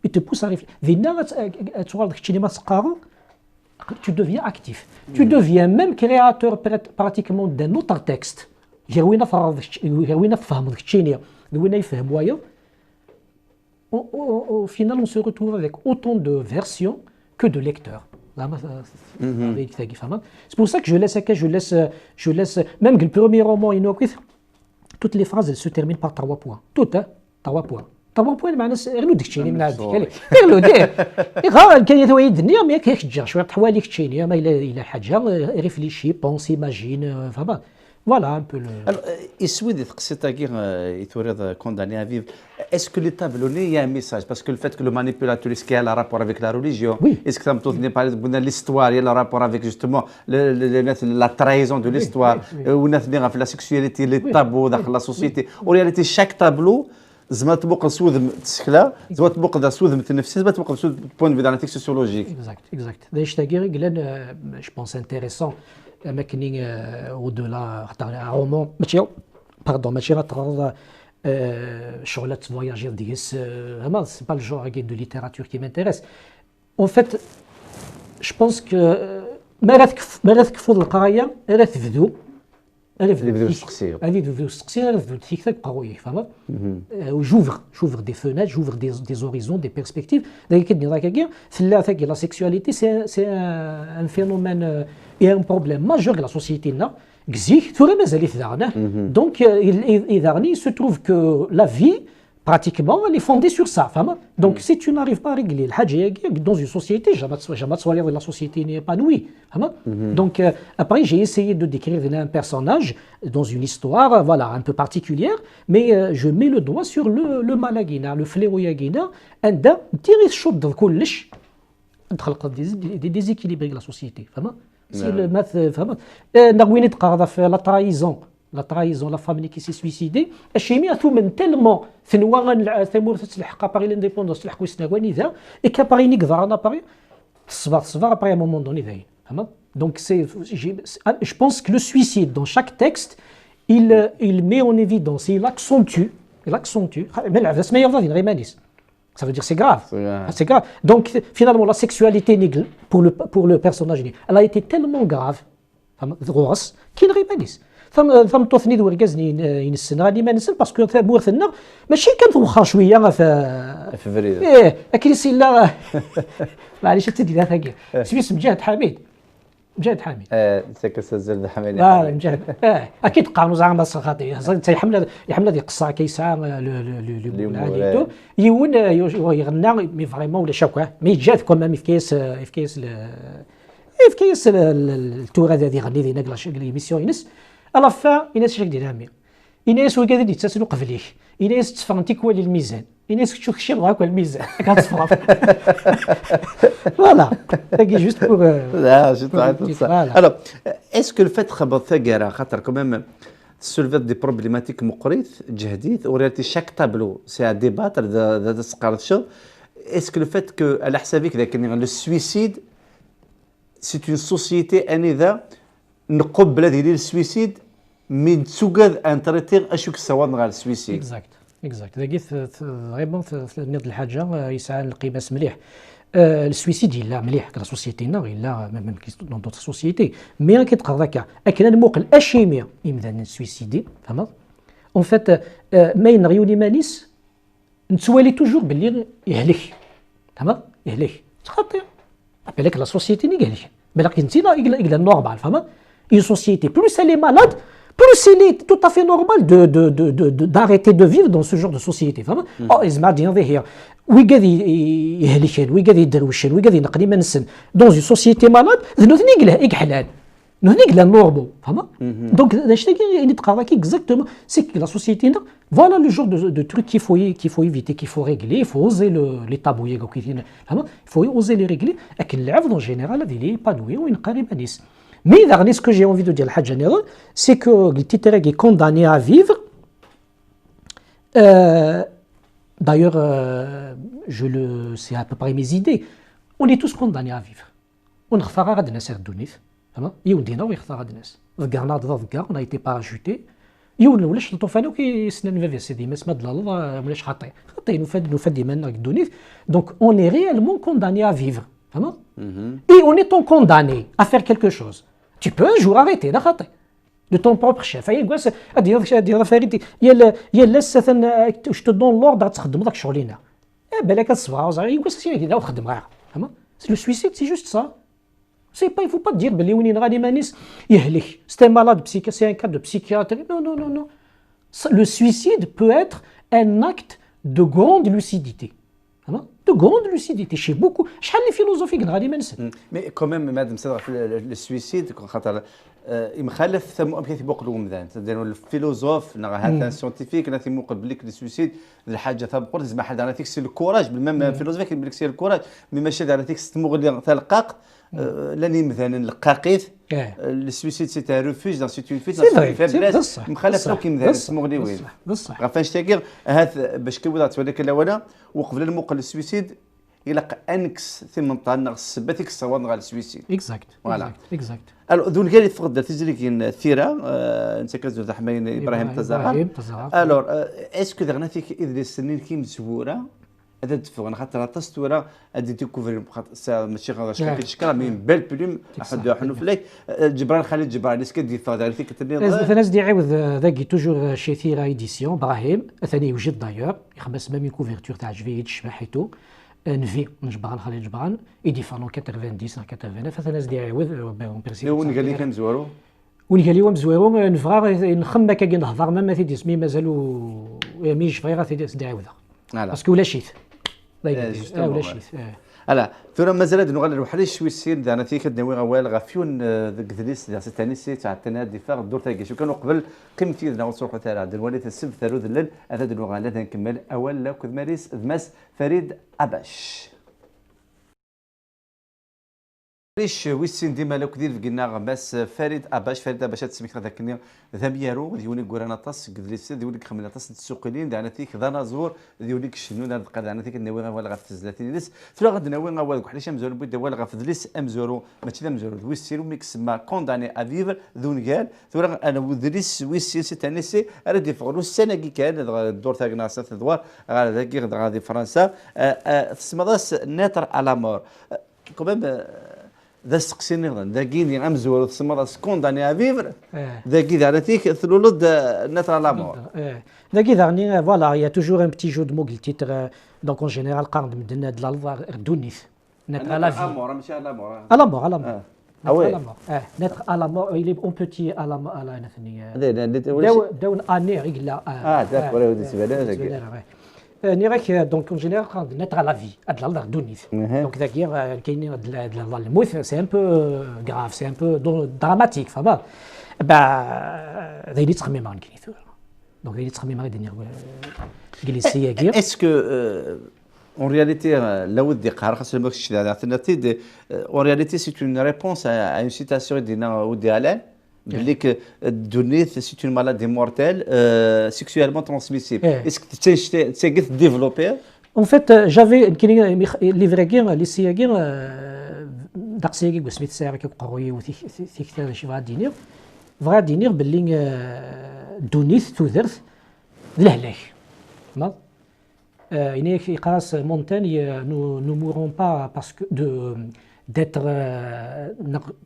Il te pousse à réfléchir. Tu deviens actif. Tu deviens même créateur pratiquement d'un autre texte. Au final, on se retrouve avec autant de versions que de lecteurs. C'est pour ça que je laisse même que le premier roman, toutes les phrases elles se terminent par 3 points. Toutes, 3 points. 3 points معناها غير نو ديكشيني من هذيك غير لو دير غير كان يتوي الدنيا ما كيخجر شويه حوالي كتشيني ما الى حاجه ريفليشي بونسي imagine فما voilà un peu le alors Issoudi c'est-à-dire il t'aurait condamné à vivre est-ce que les tableaux il y a un message parce que le fait que le manipulateur est-ce qu'il y a un rapport avec la religion est-ce que ça me tourne par exemple l'histoire il y a un rapport avec justement la trahison de l'histoire ou la sexualité les tabous dans la société en réalité chaque tableau زعما تبقى سود التشكله زعما تبقى سود مثل النفسيه زعما تبقى سود بوين فيو داناليتيك سوسيولوجيك اكزاكت دايش تاغير قلنا جو بونس انتريسون ما كاينين او دولا حتى رومون ماشي غتقرا شغله فواياجير ديس زعما سي با الجور دو ليتيراتور كي مانتيريس اون فيت جو بونس كو ما غاتكفوا القرايه راه تبدو j'ouvre des fenêtres, j'ouvre des horizons, des perspectives. La sexualité, c'est un phénomène et un problème majeur de la société. Donc, il se trouve que la vie, pratiquement, elle est fondée sur ça. Donc, si tu n'arrives pas à régler dans une société, jamais la société n'est épanouie. Donc, après, j'ai essayé de décrire un personnage dans une histoire voilà, un peu particulière, mais je mets le doigt sur le malagina, le fléau yagina, un tiré chaud de كلش des déséquilibres de la société. C'est le math. Nawinit قاعدة في la trahison, la famille qui s'est suicidée, الشيمية ثم tellement ثنوا ثمور تلحق باغي l'indépendance تلحقوا سنواني ذا et qu'après نقدر أنا باغي تصبر après un moment donné ذاين. Donc je pense que le suicide dans chaque texte il met en évidence, il accentue ça veut dire c'est grave. C'est grave. Donc finalement la sexualité pour le personnage elle a été tellement grave qu'il rémanisse. ثم توثني ذو الجزني ينسن غادي ما نسن باسكو مورثنا ماشي كان واخا شويه في فريده لكن سي لا معليش تدي ذا ثقيل سميت مجاهد حميد ساك سجل حميد مجاهد اكيد قانون زعما خاطي يحمل هذه القصه كيسعى لو يون يغنى مي فريمون ولا شاكوه مي جات كومام في كيس التور هذا يغني ذي نقلا ليميسيون ينس على فا يناس شاك ديال عامي يناس وكذا يتسالوا قبليه يناس تفهمتي كوال الميزان يناس تشوف شي بغاك الميزان كتصفر فوالا تاكي جوست بور لا جيت alors est-ce que le fait خبط ثقره خاطر كمان سولفيت دي بروبليماتيك مقريث جهديث وريالتي شاك تابلو سي ا ديباتر ذا سقارت شو est-ce que le fait que على حسابك ذاك لو سويسيد سي اون سوسيتي انذا نقبل هذه السويسيد من تسوقد ان تريتير اشوك السواد غير السويسيد اكزاكت داكي فريمون في نيض الحاجه يسعى القياس مليح السويسيد الا مليح كلا سوسيتينا الا ميم دون دوطر سوسيتي مي كيتقرا ذاك اكن نموقل اشيميا يمدان السويسيدي فهمت اون فيت ما ينغيوني مانيس نتوالي توجور باللي يهلك فهمت يهلك خاطر بالك لا سوسيتي ني قالك بالك انت لا نورمال فهمت une société plus elle est malade plus il est tout à fait normal d'arrêter de vivre dans ce genre de société فهمت اسمع دينا هي وي قاعد يهلكان وي قاعد يدروشان وي قاعد ينقلي ما نسن dans une société malade ذنو يقحلان نهنيك لا نورمال فهمت دونك داش تاكي تقرا كي اكزاكتومون سي لا سوسيتي فوالا لو جور دو تروك qu'il faut éviter qu'il faut régler il faut oser les tabous فهمت il faut oser les régler لكن العفض en général هذه لي بانوي وين قريب نيس Mais ce que j'ai envie de dire, c'est que le titre est condamné à vivre. D'ailleurs, c'est à peu près mes idées. On est tous condamnés à vivre. On ne fera pas de naissance d'unif. On a été parachuté. يون ولاش الطوفان كيسنن فيفي سيدي ما سماد الله ولاش خطي نفد ديما الدونيث دونك اون اي ريالمون كونداني ا فيفر فهمت اي اون ايتون كونداني ا فير كيلكو شوز tu peux un jour arrêter لا خطي de ton propre chef اي كواس دير فريدي يا لسه واش تدون لوردر تخدم داك الشغلينه بالك تصبر زعما كواس سي كذا وخدم غير فهمت لو سويسيد سي جوست سا C'est pas, il ne faut pas dire que les gens c'est un malade psychiatrique, c'est un cas de psychiatrie. Non, non, non, non. Le suicide peut être un acte de grande lucidité. De grande lucidité chez beaucoup. Les philosophies mais quand même, madame, le suicide, il me خالف ثم كيثبق لهم ذان لأنه الفيلوزوف هذا سيانتيفيك ناثي مقبل لك السويسيد الحاجه ثابقور لازم حد على تيكس الكوراج بالمام الفيلوزوف كيقول لك سي الكوراج مي ماشي على تيكس تمغلي تلقاق لاني مثلا القاقيث السويسيد سي ان ريفوج دون سيت اون فيت مخالف كي مثلا تمغلي وين بصح غافاش تاكير هذا باش كيوضات ولكن الاولا وقبل الموقع السويسيد يلقى انكس ثم طالنا السباتيك الصواب على السويسيد اكزاكت اكزاكت الو ذون قال تفضل تجري كاين الثيره انت كتزور حماين ابراهيم تزاغر الو اسكو درناتيك اذا السنين كي مزوره هذا تفوق خاطر التصويره هذه ديكوفري ماشي غير شكل تشكر من بال بلوم احد حنو فليك جبران خالد جبران اسكو دي فاضل فيك الناس دي عاود ذاك توجور شي ثيره ايديسيون ابراهيم ثاني يوجد دايور يخبس ميم كوفرتور تاع جفيت شباحيتو نفي نجبران خالد جبران يدي فانو 90 89 فالناس دي عاود اون بيرسي وين قال لي كنزورو وين قال لي مزويرو نفغا نخمم كي نهضر ما تيدي سمي مازالو ميش فغيره تيدي عاود باسكو ولا شيت ولا شيت الا ثم مازال نغلل وحال الشويسين دانا تي كدناوي غوال غافيون ذاك ذليس ديال ستانيسي تاع التنادي فاغ الدور تاعي شو كانوا قبل قيمتي دنا وصروح تاع الوالد السب ثارو ذلل هذا دلوغا لا نكمل اول كذ ماريس ذماس فريد اباش ليش ويسين ديما لو كدير قلنا غماس فريد اباش تسميك هذاك ذميارو ديوني كورانا طاس قدليس ديوني خمنا طاس السوقيين دانا تيك ذا زور ديوني شنو نلقى دانا تيك ناوي ولا غاف 30 ليس ثلا غد ناوي غوال حلاش مزور بيد ولا غاف ليس امزورو ماشي ذا مزورو ويسيرو ميكس ما كونداني افيفر ذون قال ثلا انا ودريس ويسير سي تانيسي ردي فغلو السنه كي كان الدور تاع ناس ثدوار غادي غادي فرنسا تسمى ناتر على مور كوميم ذا سقسيني غدا ذا كيني امزور تسمى كونداني افيفر ذا كي دارتيك ثلولد ناتر لامور ذا كي دارني فوالا يا توجور ان بتي جو دو مو تيتر دونك اون جينيرال قارن مدنا د لا ردونيث ناتر لا في امور ماشي على مور على مور على مور على مور ناتر على مور il est on petit à la على نثني داون اني ريغلا داكور ودي سباله نيراك دونك اون جينيرال قارن ناتر على في اد لا ردونيث دونك ذاك كاينين الموت سي ان بو غراف سي ان بو دراماتيك فما ذا يلي تخمم مع الكنيثور دونك يلي تخمم مع الدنيا الانجليزيه كير اسكو en réalité là où des قهر خاص الماكش شي alternative en réalité c'est une réponse à une citation دينا ودي الان بالك الدونيث سي اون مالادي مورتيل سيكسويلمون ترانسميسيبل اسكو تسيغ ديفلوبير En fait, j'avais les vrais les sièges داقسيكي وسميت ساعه كيقروي وثيك شي فغا دينير باللي دونيث تودرت لهلاك تمام يعني يقاس مونتاني nous mourrons pas parce que d'être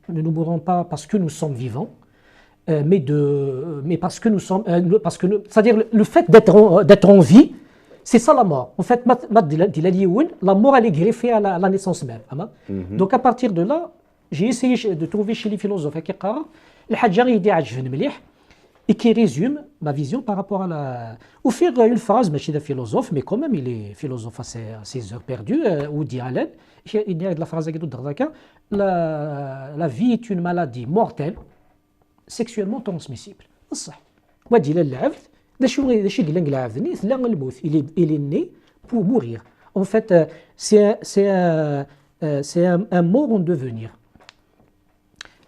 nous ne mourrons pas parce que nous sommes vivants mais parce que nous sommes c'est-à-dire le fait d'être en vie c'est ça la mort. En fait, la mort elle est greffée à la naissance même. Donc à partir de là, j'ai essayé de trouver chez les philosophes et qui résume ma vision par rapport à la... Ou faire une phrase, mais chez des philosophes, mais quand même il est philosophe à ses heures perdues, Woody Allen, il y a de la phrase qui la vie est une maladie mortelle, sexuellement transmissible. C'est ça. Wadi l'al'abd, il est né pour mourir. En fait, c'est un mort en devenir.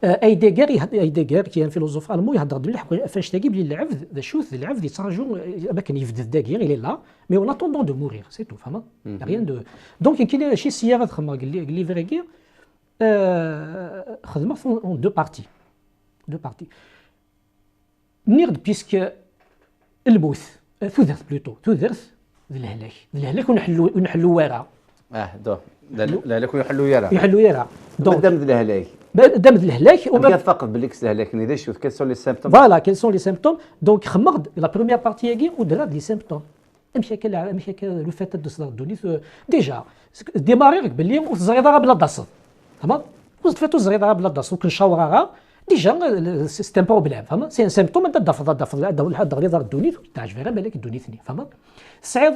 ايديغر كان فيلوزوف المون يهضر مليح فاش تاقي بلي العبد ذا شوث العبد يتراجو اماكن يفد داكير الى لا مي اون اتوندون دو مورير سي تو فهمت ريان دو دونك كاين شي سياره تخمم قال لي فريكي خدمه اون دو بارتي نيرد بيسك الموت ثلث بلوتو ثلث الهلاك ونحلو وراء دو لا لكم يحلوا يرى دونك دم الهلاك دم الهلاك وما فقط بالكس الهلاك ني شوف كيل سون لي سيمبتوم فوالا كيل سون لي سيمبتوم دونك خمغد لا بروميير بارتي ياكي ودرا لي سيمبتوم مشى لو فات دو دونيث ديجا ديماري باللي الزريضه بلا داص فهمت فاتو الزريضه بلا داص وكنشاورها ديجا سي ان بروبليم فهمت سي ان سيمبتوم انت ضفر هذا غير دار الدونيث تاع فيرا بالك الدونيثني فهمت سعيد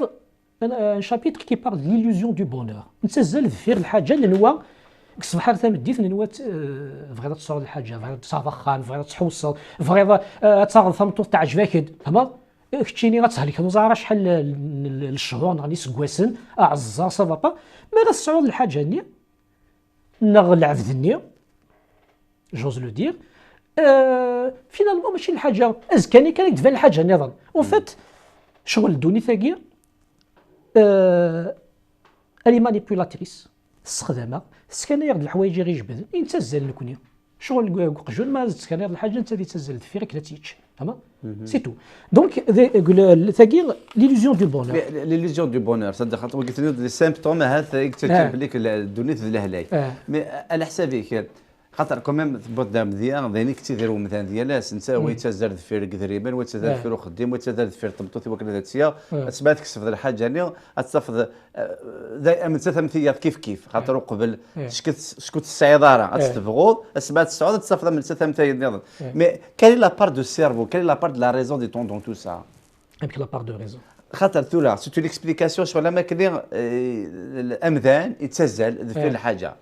ان شابيتر كي بار ليلوزيون دو بونور نتسزل دفير الحاجه اللي هو صباح ثمديت نوات فغيض تصور الحاجه فغيض تصافخان فغيض تحوصل فغيض تصاغ ثمطو تاع جفاكد فهمت كتشيني غتسهلك وزاره شحال الشهور غادي سكواسن اعزار صافا ما غتصعود الحاجه ني نغ العفذني جوز لو دير فينالمون ماشي الحاجه ازكاني كان تبان الحاجه نظام اون فات شغل الدوني ثاقي الي مانيبيولاتريس السخدامه سكانير د الحوايج غير يجبد ينتزل نكوني شغل قجون ما سكانير الحاجه انت اللي تنزل فيها كلاتيتش فهمت سي تو دونك ثاقي ليلوزيون دو بونور ليلوزيون دو بونور صدق قلت لي لي سيمبتوم هذا يكتشف لك الدنيا ذي الهلاك مي على حسابي خاطر كوميم تبدا مزيان ذيني كنتي ديرو مثلا ديالاس انت ويتزرد في تقريبا ويتزرد في خديم ويتزرد في طمطوط وكذا ذاتيا تسمعت كسف الحاجه يعني تستفض دائما ثمثيات كيف خاطر قبل شكت السيداره تستفغوض سمعت السعود تستفض من ثمثيات مي كاين لا بار دو سيرفو كاين لا بار دو لا ريزون دي طون دون تو سا لا بار دو ريزون خاطر ثولا سيتو ليكسبليكاسيون شغل ما كاين الامذان يتسجل في الحاجه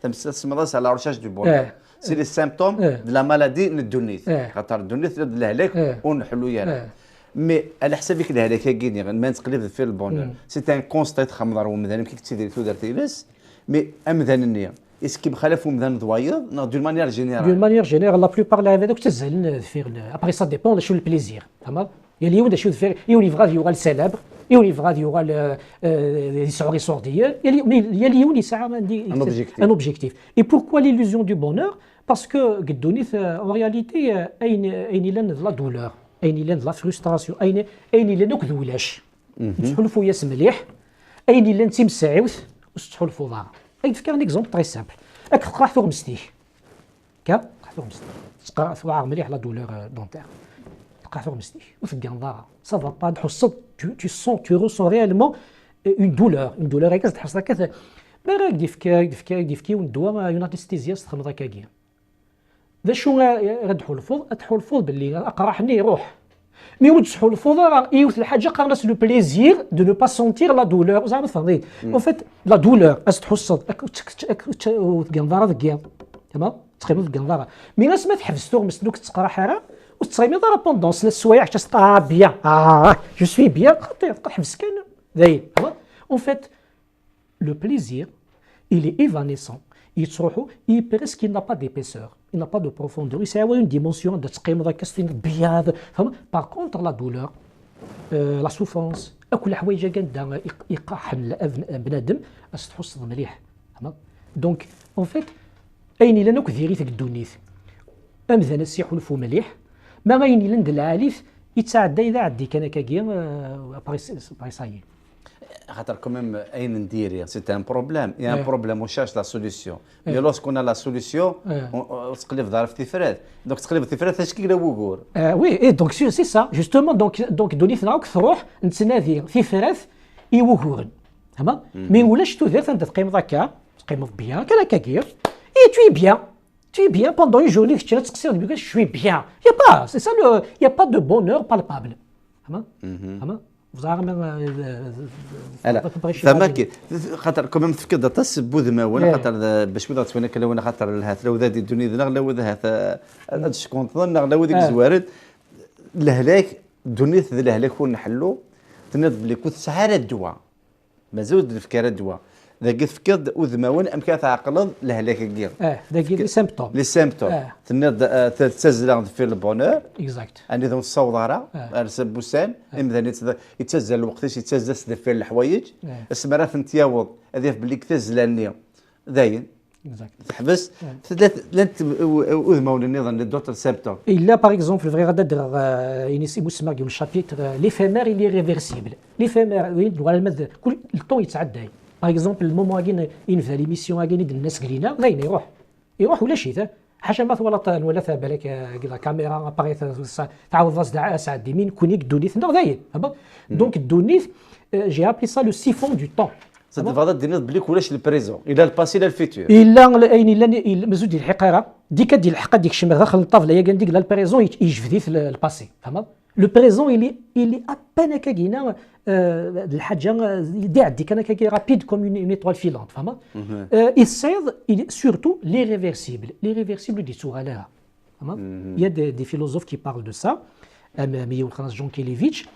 تمثل سمراس على رشاش دو بون سي لي سيمبتوم دو لا مالادي ندونيت خاطر الدونيت الهلاك ونحلو يانا مي على حسابك الهلاك كاين ما نتقلب في البونور سي ان كونستيت خمر ومذان كي كتدير تو درتي لاس مي امذان النيه اسكي بخلاف ومذان ضوايض دون مانيير جينيرال لا بلوبار لا هذوك تسهل في ابري سا ديبون شو البليزير فهمت يلي يودا شو فير يوني فغاد يوغا السلابر يوني فغاد يوغا لي سوري سورديال يلي يوني ساعه ان اوبجيكتيف اي بوركوا ليلوزيون دو بونور باسكو قدونيث اون رياليتي اين لان لا دولور اين لان لا فرستراسيون اين لان دوك ذولاش تحلفوا ياس مليح اين لان تيمسعوث وتحلفوا ضار نفكر ان اكزومبل تري سامبل راك تقرا ثوغ مستيك كا ثوغ مستيك تقرا ثوغ مليح لا دولور دونتير تقرا مستيك وتلقى نظاره صافا با تحس tu ressens réellement une douleur هكا تحس هكا ما راك ديفكي والدواء اون انستيزيا تخمض هكاكيا ذا شو غتحول باللي اقراحني يروح مي ود تحول الفوضى راه يوث الحاجه قارناس لو بليزير دو نو با سونتير لا دولور زعما فهمتي اون فيت لا دولور اس تحس وتلقى نظاره دكيا تمام تقريبا تلقى نظاره مي ناس ما تحبس مسلوك تقرا حاره وتصايمي ضرب بوندون 3 سوايع حتى تبقى بيان جو سوي بيان تبقى حبس كان داير اون فيت لو بليزير il est évanescent يتروحوا اي بريسك il n'a pas d'épaisseur il n'a pas de profondeur يساوي une dimension de تقيم ذاك ستين بياض فهم باغ كونتر لا دولور لا سوفرونس كل حوايج قاعده يقحم بنادم باش تحس مليح فهمت دونك اون فيت اين الا نوك ديري ثك الدونيث امذن السيح والفو مليح ما غاين لند العاليف يتعدى اذا عدي كان كاكيا باريسايي خاطر كوميم اين ندير سي ان بروبليم يا ان بروبليم وشاش لا سوليسيون مي لوسكون لا سوليسيون تقلب ظرف تفرات دونك تقلب تفرات اش كي وقور وي اي دونك سي سا جوستومون دونك دوني فناك تروح نتنادي في فرات يوغورن فهمت مي ولاش تو ذات انت تقيم ذاكا تقيم بيان كان كاكير اي توي بيان tu es bien pendant une journée, tu je suis bien. Il n'y a pas, c'est ça, il n'y a pas de bonheur palpable. ثماك خاطر كمان تفكر تسبو ذماونا خاطر باش ولا تفنك لو خاطر الهات لو ذا الدنيا ذا لو ذا هذا شكون ظن لو ذيك زوارد الهلاك الدنيا ذا الهلاك ونحلو تنض بلي كنت سعاره الدواء ما زود الافكار الدواء ذاك تفكر وذماون امكان تعقلض لهلاك كير داكي لي سيمبتوم لي سيمبتوم تنض تتزل في البونور اكزاكت عندي ذو الصوضاره ارسل بوسان امذا يتزل الوقت يتزل في الحوايج اسمرا نتياوض هذه بلي كتزلاني داين تحبس ثلاث وذماون النظام الدكتور سيمبتوم الا باغ اكزومبل فري غادا در يسمى كيما الشابيتر ليفيمير اللي ريفيرسيبل ليفيمير وين ولا كل الطون يتعدى باغ اكزومبل المومون كاين ينفذ ليميسيون كاين الناس قلينا داين يروح ولا شي حاجه ما ولا ولا بالك كذا كاميرا اباري تعاود راس ساعه ديمين كونيك دونيث داين دونك الدونيث جي ابلي سا لو سيفون دو طون هذا دينا بلي كولاش البريزون الى الباسي الى الفيتور الا اين الا مزود ديال الحقيره ديك ديال الحق ديك الشمال داخل الطابله هي قال ديك لا البريزون يجفديث الباسي فهمت لو بريزون اللي ابانا كاينه الحاجه دي ديك انا كي رابيد كوم اون ايطوال فيلانت فهمت يصيد سورتو لي ريفيرسيبل دي سوغالها فهمت يا دي فيلوزوف كي بارل دو سا ميو خلاص جون كيليفيتش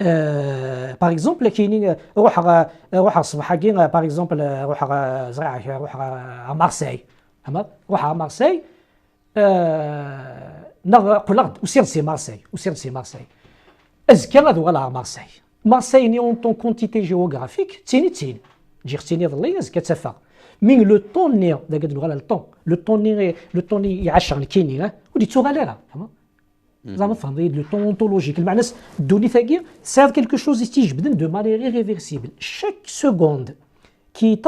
باغ اكزومبل كاينين روح الصباح كاين باغ اكزومبل روح زرع روح مارسي فهمت روح مارسي قلت وسير سي مارسي ازكى غدو على مارسي ني اون طون كونتيتي جيوغرافيك تيني جي ختيني ظلي ازكى تفا مين لو طون ني دا قد على لو طون يعشر الكيني ودي توغاليرا فهمت زعما فهم لو طون اونتولوجيك المعنى دوني ثاقي سير كيلكو شوز يستيجبدن دو مانيير ريفيرسيبل شاك سكوند كي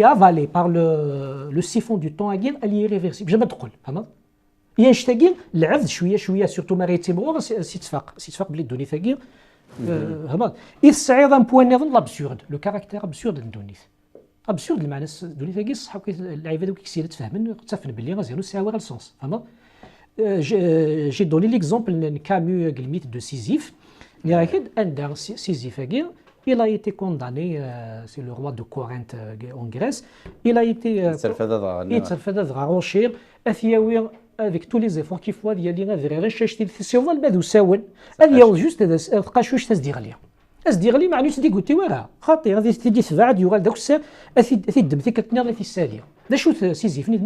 avalé par le siphon du temps elle est irréversible jamais تقول فهمت ينشتاقين العبد شويه سورتو ما غيتيمغور سيتفاق بلي دوني ثاقي فهمت يصعيد ان بوان نظن لابسورد لو كاركتير ابسورد لدونيث ابسورد المعنى دوني ثاقي صح اللعيبه دوك كيسير تفهمن تفهم بلي غازيرو ساوي غير السونس فهمت j'ai donné l'exemple de Camus, le mythe de Sisyphe. Il y a un Sisyphe, il a été condamné, c'est le roi de Corinthe en Grèce. Il a été rocher, avec tous les efforts qu'il faut, il y a des recherches qui sont il y a juste des choses à se dire. أصدق لي معنوش دي قلتي وراه خاطر غادي تدي تبعد يوغال داك الساعه تدم ثيك التنير في الساليه دا شوت سيزيفني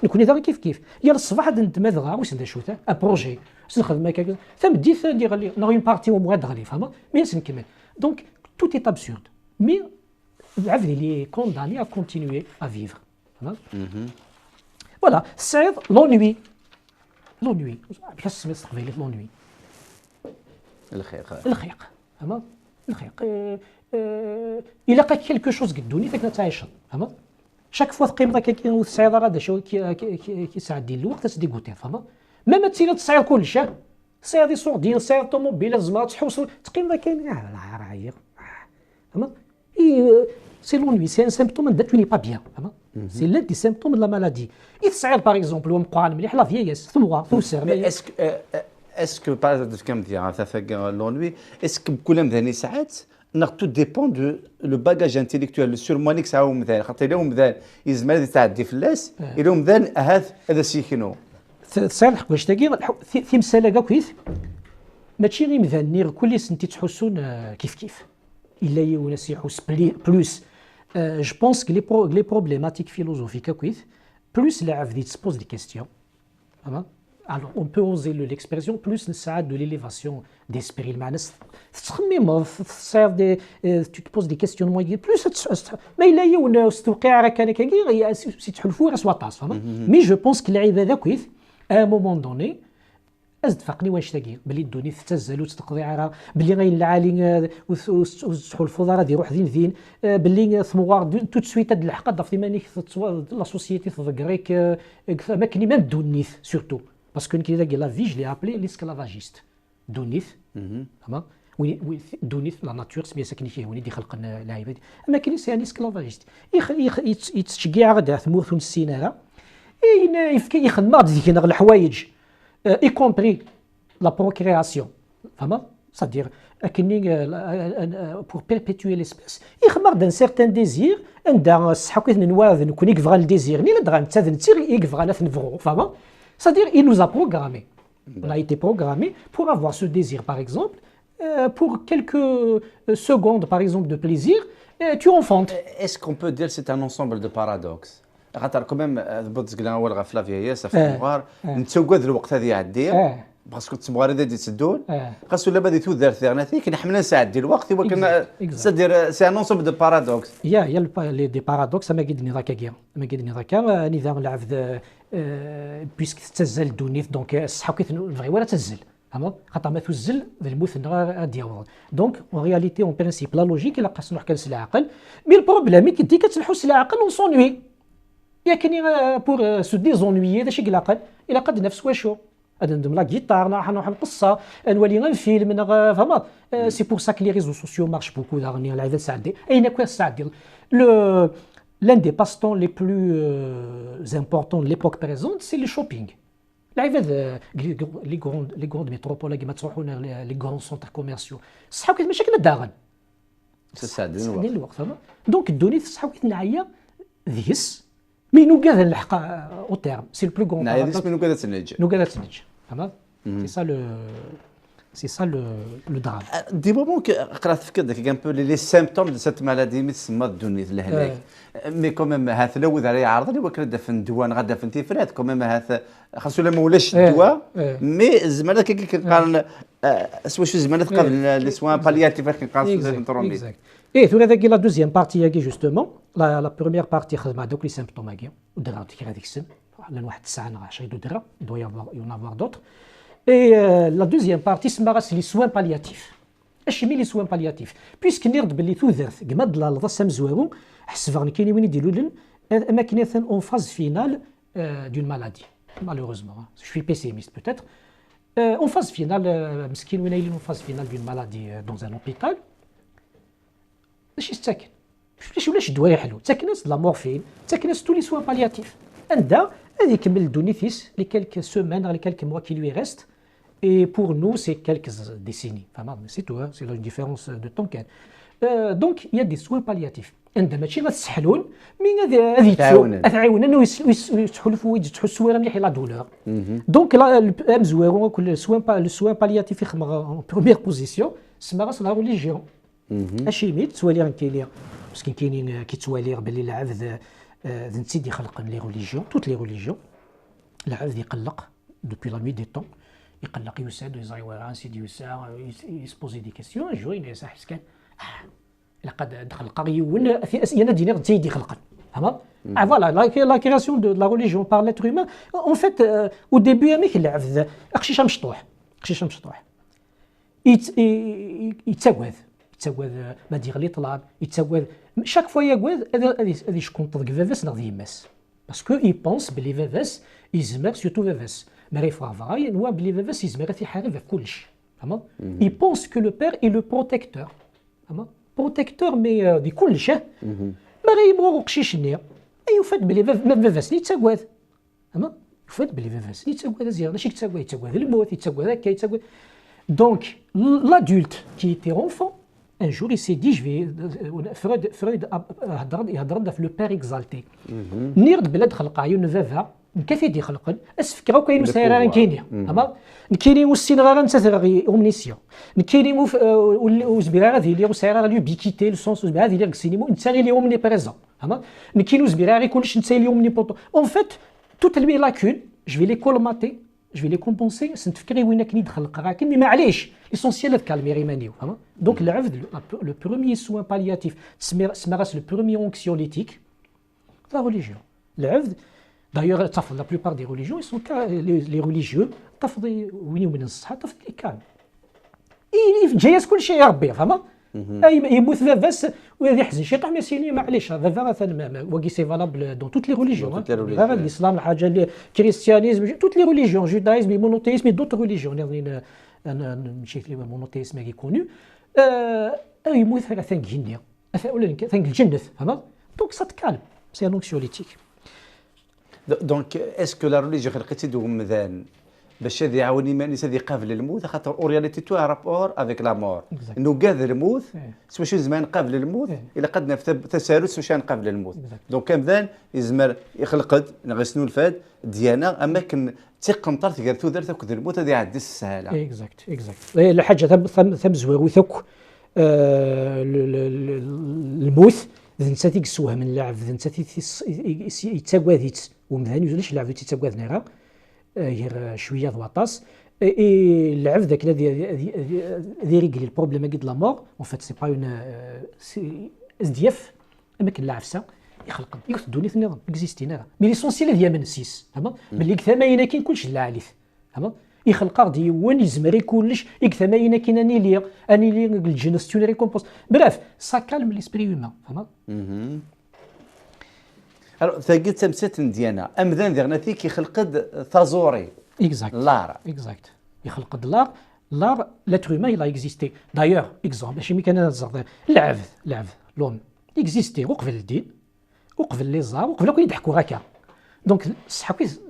نكوني دابا كيف يا الصباح نتمادغا واش ندا شوت ا بروجي نخدم هكا ثم ديت ندير لي نغ اون بارتي او موغا دغلي فهمت مي نكمل دونك تو ايت ابسورد مي العبد اللي est condamné à continuer à vivre فوالا السعيد لونوي بحال السميت التقبيلي لونوي الخيق فهمت الخيق الا لقى كيلكو شوز قدوني فيك نتعايش فهمت شاك فوا تقيم داك كاين السعيد راه شو كيساعد ديال الوقت تدي قوتي فهمت ما تسير تصعيد كلشي السعيد يسوق ديال السعيد طوموبيل الزمره تحوس تقيم داك كاين راه عايق فهمت سي لونوي سي ان سيمبتوم دات تو ني با بيان فهمت سي لان دي سيمبتوم لا مالادي السعيد باغ اكزومبل هو مقارن مليح لا فييس ثم سير اسكو باغ كم ديال تاع لونوي اسكو كل مذاني ساعات tout dépend de le bagage intellectuel le surmonique ça مثال خاطر لهم مثال يزمر يتعدي في اللاس لهم مثال هذا سيكنو صالح واش تاكي في مساله كاع كويس ماشي غير مثال نير كل سنتي تحسون كيف الا يونس يحس بلوس جو بونس كو لي بروبليماتيك فيلوزوفيك كويس بلوس لا عفدي تسبوز دي كيستيون فهمت Alors, on peut oser l'expression plus de l'élévation d'esprit. Tu te poses des questionnements, plus mais il y a une mais je pense qu'il arrive à un moment donné أصدقني واش تاقي بلي الدنيا تتزل وتقضي على بلي غير العالي وتدخل الفضاء غادي يروح ذين بلي ثموار تو سويت هاد الحق ضفتي مانيك لا سوسيتي تذكريك ما كاين ما دونيث سورتو باسكو كي لا في جو لي ابلي ليسكلافاجيست دونيث فهمت وين دونيث لا ناتور سميه ساكن فيه وين خلق العباد اما كاين سي اسكلافاجيست يتشجع غدا ثموث السيناره يخدم ديك الحوايج y compris la procréation c'est-à-dire pour perpétuer l'espèce يخمر d'un certain désir عندها الصحه كيف نواذن كون يكفغ الديزير ني لا تاذنتير يكفغ نفغو فهمت c'est-à-dire il nous a programmé on a été programmé pour avoir ce désir par exemple pour quelques secondes, par exemple, de plaisir, tu enfantes. Est-ce qu'on peut dire que c'est un ensemble de paradoxes خاطر كوميم ضبط قلنا اول غفله فيها ياسر في الصغار نتسوقد الوقت هذه يعدي باسكو تسمغار هذا تسدون خاصو لا بدي تودر ثيرناتي كنا حملنا ساعه ديال الوقت ولكن سدير سي ان انسومبل دو بارادوكس يا دي بارادوكس ما قيدني ذاك كيا ما قيدني ذاك نظام العبد بيسك تزل دونيث دونك الصحه كيف الفغي ولا تزل خاطر ما تزل الموت ديال دونك اون رياليتي اون برينسيپ لا لوجيك الا خاصنا نحكي العقل مي البروبليم كي دي كتلحو العقل اون سونوي ياكني بور سو ديزونويي هذا شي العقل الا قد نفس واشو هذا ندم لا جيتار نروح القصه نولي غير فيلم فهمت سي بور سا كلي ريزو سوسيو مارش بوكو داغني العيد ساعه دي اين كوا الساعه ديال لو l'un des passe-temps les plus importants de l'époque présente c'est le shopping العباد لي غروند ميتروبول كيما تروحوا لي غروند سونتر كوميرسيو الصحه كيف ماشي كنا داغن ساعدين الوقت فهمت دونك الدوني الصحه كيف نعيا ذيس مي نو قادر نلحق او تيرم سي لو بلو غون نعيا ذيس مي نو قادر تنجح فهمت سي سا لو درام دي مومون قرات في كذا كي ان بو لي سيمبتوم دو سيت مالادي مي تسمى الدوني الهلاك مي كوميم هاث لوذ عليه عرض اللي كان دافن دوان غدا فين تيفرات كوميم هاث خاصو لا مولاش الدواء مي زعما كي كنقارن سوا شو زعما قبل لي سوان بالياتيف كنقارن نترومي ايه ثوري هذاك لا دوزيام بارتي ياكي جوستومون لا بروميير بارتي خدمه دوك لي سيمبتوم هاكي ودرا ديك هذيك السن لان واحد 9 10 درا دو يون افوار دوطر Et la deuxième partie, c'est les soins palliatifs. اش مي لي سوان بالياتيف بيسك نرد باللي ثوثرت قمد لا لضا مزوارو حسبغني كاين وين يديروا لن اماكن اون فاز فينال دون مالادي malheureusement je suis pessimiste peut-être en phase finale مسكين وين يلين en phase finale d'une maladie dans un hôpital باش يستاكن ولاش الدواء يحلو تاكناس لا مورفين تاكناس تو لي سوان بالياتيف عندها هذه يكمل دونيفيس لي كالك سومان لي كالك موا كي لوي ريست. Et pour nous, c'est quelques décennies. C'est tout, c'est la différence de temps. Donc, il y a des soins palliatifs. عندما تشي غتسحلون من هذه تعاون انه يسحلوا في وجه تحسوا راه مليح لا دولور دونك لا مزوارو كل لو سوان بالياتيف يخدم اون بروميير بوزيسيون سما لا ريليجيون اشي ميت توالي كاينين باسكو كاينين كيتوالي باللي العبد نسيدي خلق لي ريليجيون توت لي ريليجيون العبد يقلق دوبي لا نوي دي طون يقلق يسعد ويزايور سيدي يسع يسبوزي دي كيسيون جوين يسع حسكان لقد دخل قريون في اسئله دينير تيدي خلقا فهمت فوالا لا كرياسيون دو لا ريليجيون بار لاتر هيومان اون فيت او ديبي ميك العبد خشيشه مشطوح يتسوذ ما دير لي طلاب يتسوذ شاك فوا يقوذ هذه شكون طلق فافاس نغ يماس باسكو اي بونس بلي فافاس يزمر سيرتو فافاس ماري فافاي نوا بلي فافاس يزمر يحارب في كلشي فهمت اي بونس كو لو بير اي لو بروتيكتور فهمت بروتيكتور مي دي كل شيء ما غيبغوا قشيش النية اي وفات بلي فافاس ني تساكواذ اما وفات بلي فافاس ني تساكواذ زير ماشي تساكواذ الموت يتساكواذ هكا يتساكواذ دونك لادولت كي ايتي اونفون ان جور il s'est dit je vais فرويد يهضر في لو بير اكزالتي نيرد بلاد خلق عيون فافا كيف يدي خلقن اسفكرا كاين سيران كاينين اما كاينين والسينغا نتاثر اومنيسيون كاينين وزبيرا هذه اللي وسيرا لي بيكيتي لو سونس هذه اللي السينما نتاغي لي اومني بريزون اما كاين وزبيرا كلش نتاغي لي اومني بوطو اون فيت توت لي لاكون جو في لي كولماتي جو في لي كومبونسي نتفكري وين كاين يدخل راكن مي معليش ليسونسيال هذاك الميريمانيو فهمت دونك العبد لو بروميير سوان بالياتيف سما راس لو بروميير اونكسيوليتيك لا ريليجيون العبد D'ailleurs, la plupart des religions, ils sont les religieux, وين من الصحة تفضي كان. جايز كل شيء يا ربي فهمت؟ يموت فافاس ويحزن شي طعم ياسيني معليش هذا مثلا واقي سي فالابل دون توت لي ريليجيون. هذا الإسلام الحاجة الكريستيانيزم توت لي ريليجيون جودايزم المونوتيزم دوت ريليجيون أنا مشيت لي المونوتيزم كي كونو يموت ثلاثة جنية ولا ثانك الجنة فهمت؟ دونك سا تكالم سي انوكسيوليتيك. دونك اسكو لا ريليجيون خلقتي دوم مذان باش هذا يعاون يمانيس هذا يقابل الموت خاطر اورياليتي تو رابور افيك لا مور Exact. انه قاذ الموت إيه. سوا شو زمان قابل الموت إيه. الا قدنا في تسالس واش نقابل الموت Exact. دونك كمذان يزمر يخلق غسنو الفاد ديانا اما كن تيقنطر تقال ثودر تاكد الموت هذه عاد السهاله اكزاكت الحاجه ثم زوير ثوك الموت ذنسا تيكسوها من اللاعب ذنسا يتساكواذيت ومثلا يزولش اللاعب تيتساكواذ نيرا غير شويه ضواطاس اللعب ذاك الذي ريغلي البروبليم قد لا مور اون فيت سي با اون اس دي اف اما كان لاعب سا يخلق يخدوني في النظام اكزيستي نيرا مي ليسونسيال هذه من السيس فهمت ملي كثماينا كاين كلشي لا عليه فهمت يخلق غادي يوان يزمر كلش يكثماينا كاين اني لي الجينستيون ريكومبوس بريف سا كالم ليسبري هيومان فهمت الو ثاقيت تمسات ديالنا امذان ديالنا كيخلق ثازوري اكزاكت لار اكزاكت يخلق لار لاتر هيومان لا اكزيستي دايوغ اكزومبل ماشي كان نهضر العبد لون اكزيستي وقبل الدين وقبل لي زار وقبل كون يضحكوا هكا دونك الصحه كويس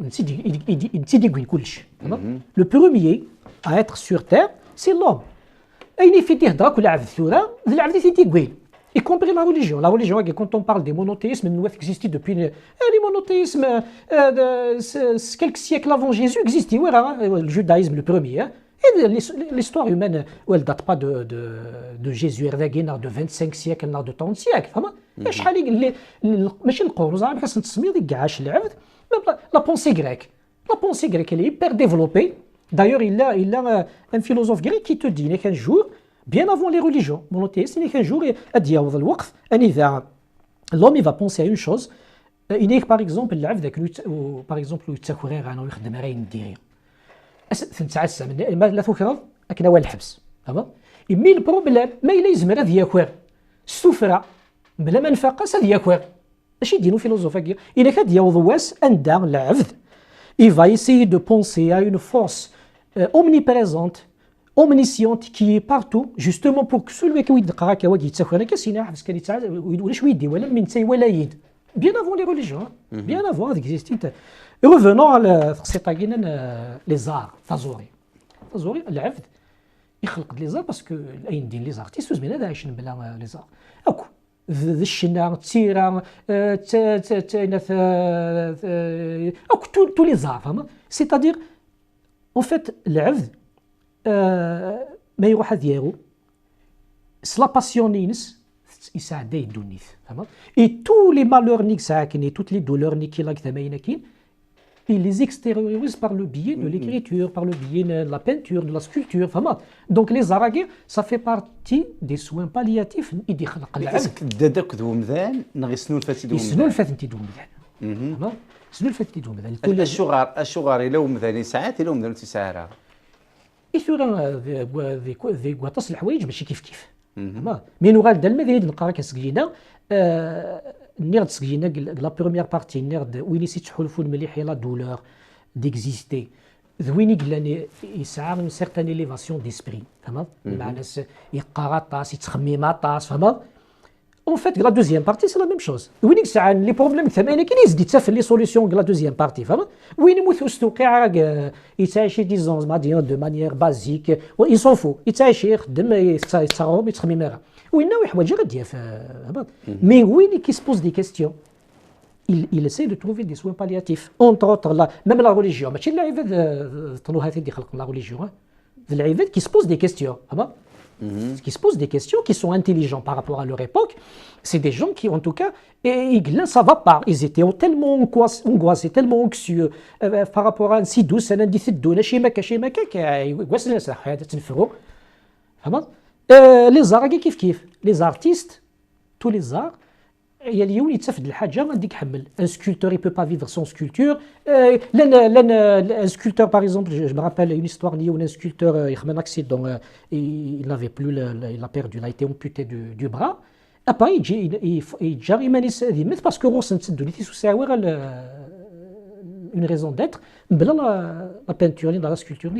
نسيدي كوين كلشي لو بروميي ا اتر سور تير سي لوم اين في ديه دراك ولا عبد ثوره العبد تيدي كوين y compris la religion. La religion, quand on parle des monothéismes, nous existent depuis les monothéismes quelques siècles avant Jésus existaient. Voilà, le judaïsme le premier. Et l'histoire humaine, elle ne date pas de Jésus, de 25 siècles, de 30 siècles. شحال ماشي القرون زعما خاصنا نسميو ديك كاع العبد لا بونسي غريك elle est hyper développée. D'ailleurs, il a un philosophe grec qui te dit qu'un jour bien avant les religions monothéistes, il y a un jour, l'homme il va penser à une chose. Il y a par exemple, par exemple, le tsakhourir, il يخدم راين ديري. تنتعسى من لا تكرر لكن هو الحبس. فهمت؟ مي البروبليم ما إلا يزمر هذا ياكور. السفرة بلا ما نفقس هذا ياكور. ماشي دينو فيلوزوفيا. إلا كان دياوض واس أندا العبد. Il va essayer de penser à une force omniprésente omnisciente qui est partout justement pour que celui qui يدقرا كوا يتسخر انا كسينا حبس كان يتعاد ولا شويه يدي ولا من تاي ولا يد bien avant les religions bien avant هذيك existait revenons على تقصيطاكينا لي زار تازوري العبد يخلق لي زار باسكو اين دين لي زار تيسوز من هذا عايشين بلا لي زار اكو ذا الشنا تيرا اكو تو لي زار فهمت سيتادير اون فيت العبد ما يروح ديالو سلا باسيونينس يساعد يدونيث فهمت اي تو لي مالور نيك ساكن اي توت لي دولور نيك لا كثماينا كاين il les extériorise par le biais de l'écriture, par le biais de la peinture, de la sculpture, فهمت donc les aragues ça fait partie des soins palliatifs يدي خلق العبد دادك ذو مذان نغي سنو الفاتي ذو مذان سنو الفاتي انت ذو مذان فهمت سنو الفاتي ذو مذان الشغار الى مذان ساعات الى مذان تسعرها يثورا ذي قواطس الحوايج ماشي كيف مين وغال دا المذهب نقرا كسكينا نيرد سكينا لا بروميير بارتي نيرد وين تحلفوا المليح لا دولور ديكزيستي ذويني قلاني يسعى اون سيغتان اليفاسيون ديسبري فهمت معنى يقرا طاس يتخمم طاس فهمت En fait, la deuxième partie, c'est la même chose. Oui, les problèmes ثمانية كاين يزيد يتسافل لي سوليسيون de la deuxième partie. فهمت؟ وين مستوقع يتعايش ديزون ماديون دو مانيير بازيك ils s'en fout. يتعايش يخدم يتصاوب يتخمم راه. وين ناوي حوايج غادي فهمت؟ مي وين كي سبوز دي كيستيون il essaie de trouver des soins palliatifs. Entre autres, même la religion. ماشي العباد طنوها اللي خلق la religion. العباد qui se posent des questions. فهمت؟ qui se posent des questions, qui sont intelligents par rapport à leur époque. C'est des gens qui, en tout cas, ça va pas. Ils étaient tellement angoissés, tellement anxieux par rapport à un si douce, un indice de données, chez Maka, les arts, les artistes, tous les arts, il y a اليوم يتسفد الحاجه غادي يحمل un sculpteur il peut pas vivre sans sculpture un sculpteur par exemple je me rappelle une histoire liée à un sculpteur il a eu un accident il n'avait plus il a perdu il a été amputé du bras après il جاري مانيس هذه مثل باسكو روس نتسدو نيتي ساعه une raison d'être la peinture la sculpture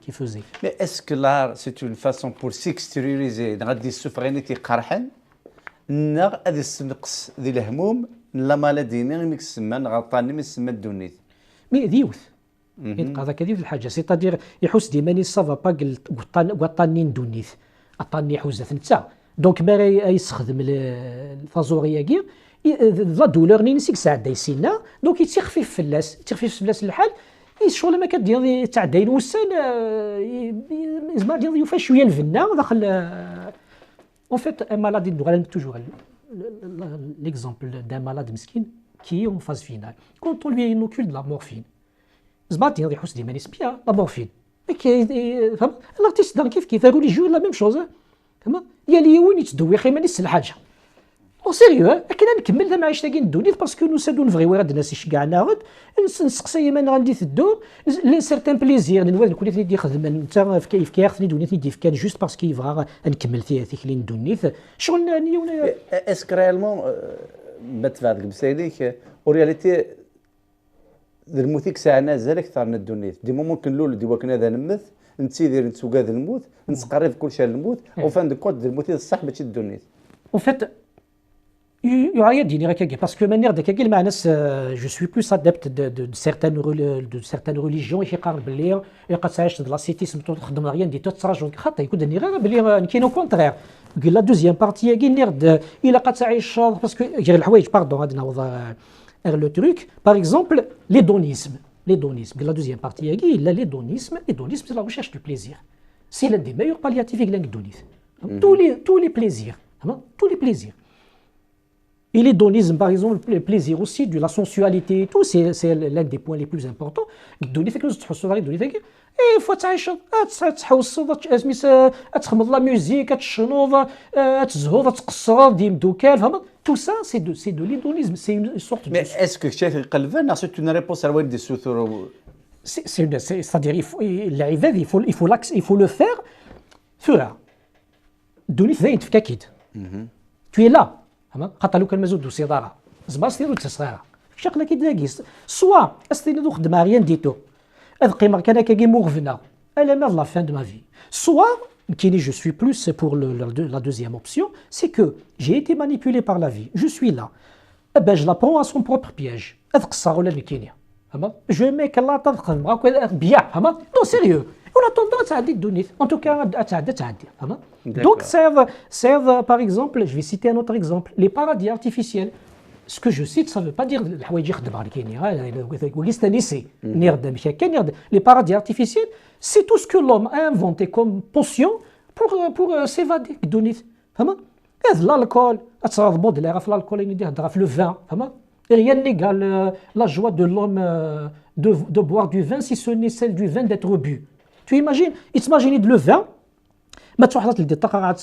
qui faisait mais est-ce que l'art c'est une façon pour s'extérioriser غادي السفرينيتي قرحا نغ هذا السنقص ذي الهموم لا مالدينا ميك السمان غطاني من السما الدونيت مي ديوث هذاك هذه الحاجه سيتادير يحوس ديما سافا با غطانين دونيث عطاني حوزه نتا دونك ما يستخدم الفازوريه كي لا دولور نينسيك ساعه يسينا دونك يتخفيف فلاس الحال شغل ما كدير تاع داين وسان زعما ديال يوفى شويه الفنا داخل اون فيت مالادي دوغال توجور l'exemple d'un malade مسكين qui est en phase finale quand on lui inocule de la morphine زعما ديال يحوس ديما يسبيا لا مورفين فهم الارتيست كيف ريليجيو لا ميم شوز فهمت يا لي وين يتدوي خي مانيش الحاجه او سيريو انا نكمل ذا معيش تاكي ندوني باسكو نو سادو نفغي وراد الناس يشكعنا غد نسقسي ما غندي تدو لي سيرتان بليزير نوال نكون ندي خدمه انت في كيخصني دوني ندي في كان جوست باسكو يبغى نكمل فيه اللي ندوني شغل ني اسك ريالمون بتفادك بسيديك اورياليتي الموثيك ساعه نازل اكثر من الدونيت ديما ممكن لول دي وكنا هذا نمث نتسيدير نتسوقاد الموت نتقرب كل شيء الموت او فان دو كود الموثيك الصح ماشي الدونيت En fait, يعايد ديني راك باسكو مانير داك مع ناس جو سوي بلوس ادابت دو سيرتان ريليجيون يقارب باللي قد تعيش د لاسيتيسم تخدم ريان دي تتراجع خاطر يكون دني غير باللي كاين او كونترير لا دوزيام بارتي كي نير الا قد تعيش باسكو غير الحوايج باردون غادي نوض le truc par exemple l'hédonisme la deuxième partie l'hédonisme c'est la recherche du plaisir c'est l'un des meilleurs palliatifs que l'hédonisme tous les plaisirs et l'hédonisme par exemple le plaisir aussi de la sensualité et tout c'est l'un des points les plus importants l'hédonisme que تحس على الهدونيس اي فوا تعيش تحوص سميت تخمض لا ميوزيك تشنوض تزهوض تقصر ديم دوكال فهمت tout ça c'est de l'hédonisme c'est une sorte mais est-ce que الشيخ يقلبنا c'est une réponse à الوالد السثور c'est-à-dire العباد il faut le faire ثورة الدونيس زايد في كاكيد tu es là خاطر لو كان مازود صداره زبار سيرو تصغيره شقنا كي داكيس سوا استينا دو خدمه ريان ديتو القيمه كان كي مغفنا الا ما لا فان دو ما في سوا كيني جو سوي بلوس بور la deuxième option c'est que j'ai été manipulé par la vie je suis là ben je la prends à son propre piège اتقصر ولا الكينيا فهمت جو ميك لا تدخل معاك بيع فهمت نو سيريو ولا طوندون تعدي الدونيت en tout cas تعدي فهمت donc serve par exemple je vais citer un autre exemple les paradis artificiels ce que je cite ça veut pas dire الحوايج يخدم على الكينيا ويستانيسي نردم كان les paradis artificiels c'est tout ce que l'homme a inventé comme potion pour s'évader الدونيت فهمت هذا l'alcool تصرف بودلير في الالكول اللي يهضر في لو فان فهمت rien n'égale la joie de l'homme de boire du vin si ce n'est celle du vin d'être bu tu imagines le vin ما تروح تلقى تقعد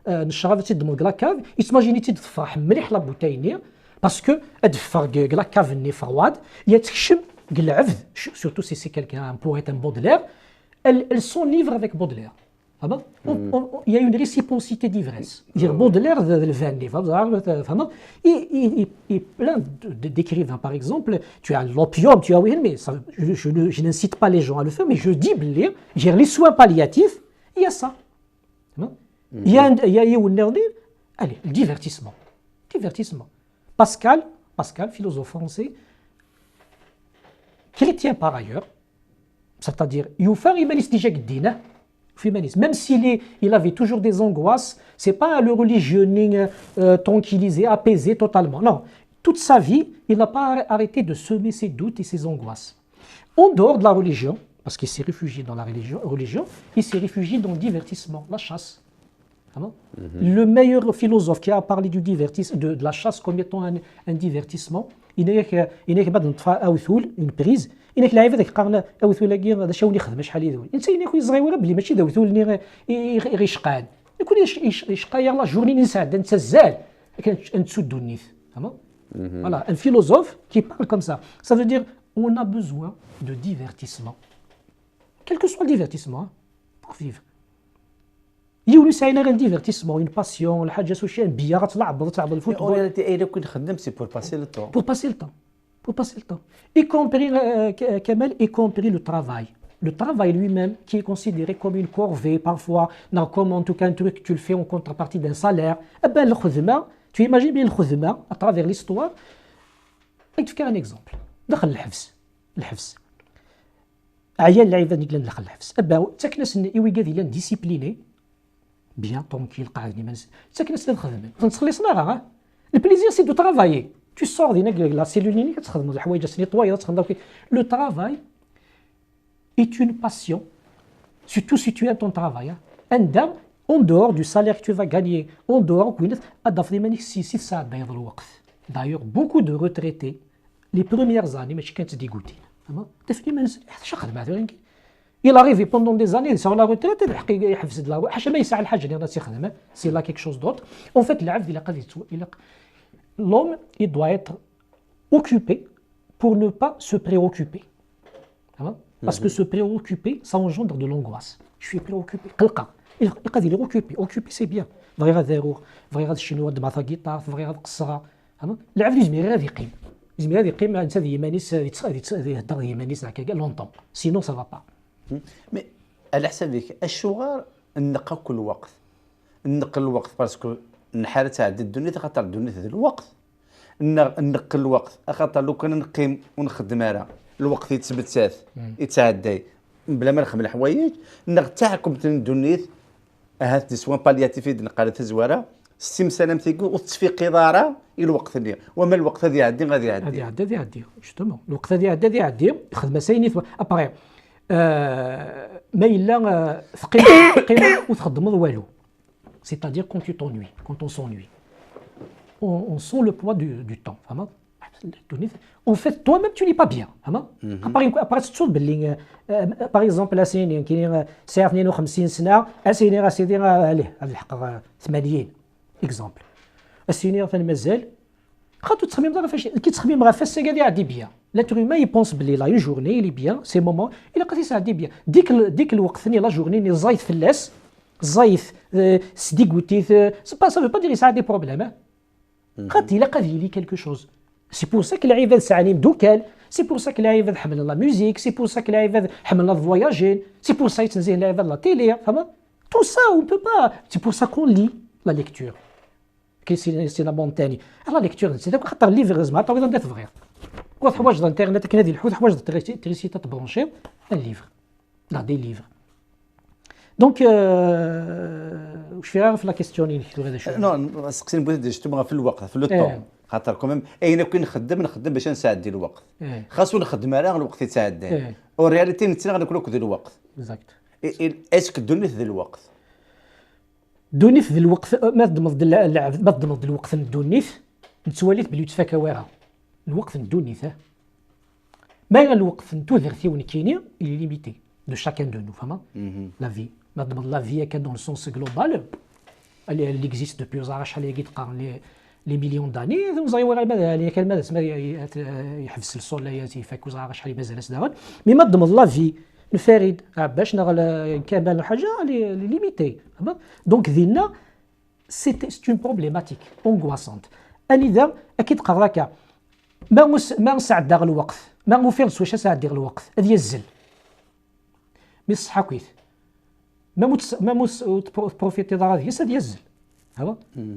نشرب تدمر كلاكاف يتماجيني تدفع مليح لا بوتايني باسكو ادفع كلاكاف ني فرواد يتكشم العفذ surtout si c'est quelqu'un pour être un Baudelaire elles sont livres avec Baudelaire il y a une réciprocité d'ivresse dire Baudelaire le vin فهمت et plein d'écrivains par exemple tu as l'opium tu as oui mais je n'incite pas les gens à le faire mais je dis j'ai les soins palliatifs il y a ça il y a allez le divertissement Pascal philosophe français chrétien par ailleurs c'est-à-dire يوفر يمارس ديجا قدينا même s'il avait toujours des angoisses c'est pas le religioning tranquillisé apaisé totalement non toute sa vie il n'a pas arrêté de semer ses doutes et ses angoisses en dehors de la religion parce qu'il s'est réfugié dans la religion il s'est réfugié dans le divertissement la chasse le meilleur philosophe qui a parlé du divertissement de la chasse comme étant un divertissement il n'est بعد نطفى اوثول une prise إنك لاعب هذاك قارنا اوثول كي هذا شاون يخدم شحال يدوي انسان يكون صغير بلي ماشي دوثول غير يشقان يكون يشقى يلا جورني نساعد انت زال كان تسدو النيث فهمت voilà un philosophe qui parle comme ça veut dire on a besoin de divertissement quel que soit le divertissement pour vivre يولي ساينا غير ديفيرتيسمون اون باسيون الحاجه سوشيال بيا تلعب الفوتبول اورياليتي اين كنت خدم سي بور باسي لو طون pour passer le temps y compris Kamel y compris le travail lui-même qui est considéré comme une corvée parfois non comme en tout cas un truc que tu le fais en contrepartie d'un salaire ben le khudma tu imagines bien le khudma à travers l'histoire je te fais un exemple دخل الحبس عيان اللعيبه اللي كان دخل الحبس ابا تاكناس ايوي قاعد الا ديسيبليني بيان طونكيل قاعدني ما تاكناس نخدم تنخلص نارا البليزير سي دو ترافايي tu sors دينا لا سيلوليني كتخدم الحوايج تنيطواي تخدم لو ترافاي est une passion surtout si tu aimes ton travail عندها en dehors du salaire que tu vas gagner en dehors كوينات اضاف لي 6 ساعات بيض الوقت d'ailleurs beaucoup de retraités les premières années ماشي كانت ديغوتين فهمت تفني ما حتى خدم هذا il arrive pendant des années sur la retraite الحق يحفز لا حاجه ما يسعى الحاجه اللي راه تيخدم سي لا كيك شوز دوت en fait العبد الا قضيت l'homme il doit être occupé pour ne pas se préoccuper parce que se préoccuper ça engendre de l'angoisse je suis préoccupé قلقه يقدر يلي اوكوبي سي بيان بغي غا داروغ بغي غا شنو غاد مع غيطار بغي غا قصها العبد لازم غادي يقيم لازم غادي يقيم انت ذي مانيس يهضر ذي مانيس هكا لونطون سينو سا با مي على حسابك الشغار نقى كل وقت نقل الوقت باسكو الحاله تاع الدنيا خاطر الدنيا ذا الوقت نقل الوقت خاطر لو كان نقيم ونخدم راه الوقت يتثبت يتعدى بلا ما نخدم الحوايج نغتاعكم الدنيا هاد دي سوان بالياتيف نقالت زواره ستيم سلام تيكو وتصفيق اداره الوقت اللي وما الوقت هذا يعدي غادي يعدي جوستومون الوقت هذا يعدي خدمه سايني ابري ما الا ثقيل وتخدم والو c'est-à-dire quand tu t'ennuies quand on s'ennuie on sent le poids du temps فهمت en fait toi-même tu n'es pas bien فهمت après تصود باللي باغ اكزومبل اسيني كاين ساعه 52 سنه اسيني راه سيدي عليه الحق 80 اكزومبل اسيني فين مازال خاطر تخمم راه فاش كي تخمم راه فاش قاعد يعدي بيان لاتر ما يبونس بلي لا جورني لي بيان سي مومون الا قضيت يعدي بيان ديك الوقت ثاني لا جورني ني زايد فلاس زايد سديغوتي سي با سا فو با دير يساعد دي بروبليم خاطر الا قضي لي كالكو شوز سي بور سا كو العباد ساعني مدوكال سي بور سا كو العباد حمل لا ميوزيك سي بور سا كو العباد حمل لا فواياجين سي بور سا يتنزه العباد لا تيلي فهمت تو سا اون بو با سي بور سا كون لي لا ليكتور كي سي لا مونتاني لا ليكتور سي خاطر ليفر لازم عطاو غير ندير فغير كون حوايج الانترنت كاين هذه الحوايج حوايج تريسيتا تبرونشي الليفر لا دي ليفر دونك واش فيها في لا كيستيون اللي هذا شو نو سقسين بغيت جوستومون في الوقت في لو طون خاطر كوميم اين كي نخدم باش نساعد ديال الوقت خاصو نخدم راه الوقت يتعدى والرياليتي نتي غنقول لك ديال الوقت اكزاكت اسك دوني في الوقت دوني في الوقت ما تضمض اللعب ما تضمض الوقت ندونيث نتواليت بلي تفاكا واعره الوقت ندونيث ما الوقت نتوذرتي ونكيني اللي ليميتي دو شاكان دو نو فهمت لا في ما تضمض لا في كان دون سونس جلوبال اللي اكزيست دوبي زعما شحال هي كيتقارن لي مليون داني زايوه اللي كان ماذا يحبس الصوليات يفاكو زعما شحال مازال دارت مي ما تضمض لا في الفريد باش نغل كامل حاجه لي ليميتي دونك دينا سي اون بروبليماتيك اونغواسونت انذا اكيد قراك ما نساعد داغ الوقت ما نوفيرش واش ساعد دير الوقت هذه الزل مي الصحه كويس ما بروفيتي دار هذه هذه الزل هذا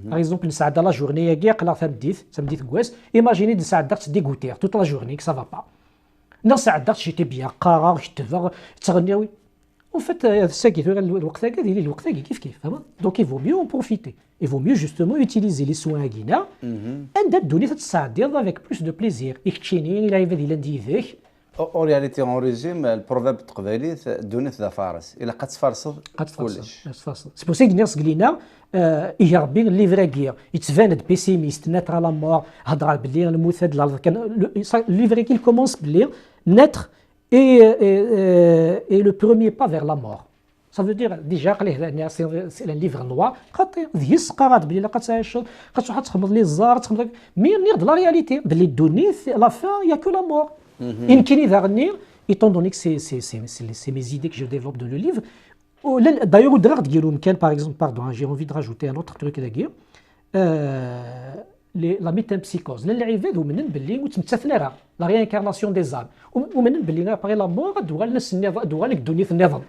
باغ اكزومبل نساعد لا جورني كاع قلا تمديت كواس ايماجيني نساعد داك ديغوتير توت لا جورني سا فا با نساعد داك جيتي بيان قرار كتفا تغنيوي en fait ساكي الوقت هكا ديال الوقت هكا كيف فهمت دونك il vaut mieux en profiter il vaut mieux justement utiliser les soins هكينا عند الدنيا تساعد ديال افيك بلوس دو بليزير يكتشيني لا يفا ديال نديفك او رياليتي اون ريزيم البروفيرب التقبالي الدنيا ذا فارس الا قد تفرصد كلش سي بو سي الناس قلينا يا ربي اللي فريكير يتفاند بيسيميست ناتر لا مور هضر باللي المثاد كان لي فريكي كومونس باللي ناتر et le premier pas vers la mort. Ça veut dire déjà c'est un livre noir خاطر ذي السقارات بلي لا تعيش واحد تخمض لي الزار تخمض مي نير لا رياليتي بلي دوني لا فان يا كو لا مور يمكن اذا غنير étant donné que c'est mes idées que je développe dans le livre d'ailleurs d'ailleurs ديالهم كان par exemple pardon j'ai envie de rajouter un autre truc d'ailleurs لا ميتامبسيكوز للعباد ومنن باللي وتمتثنا راه لا ريانكارناسيون دي زام ومنن باللي باغي لا مور دوغا الناس دوغا لك دوني في النظام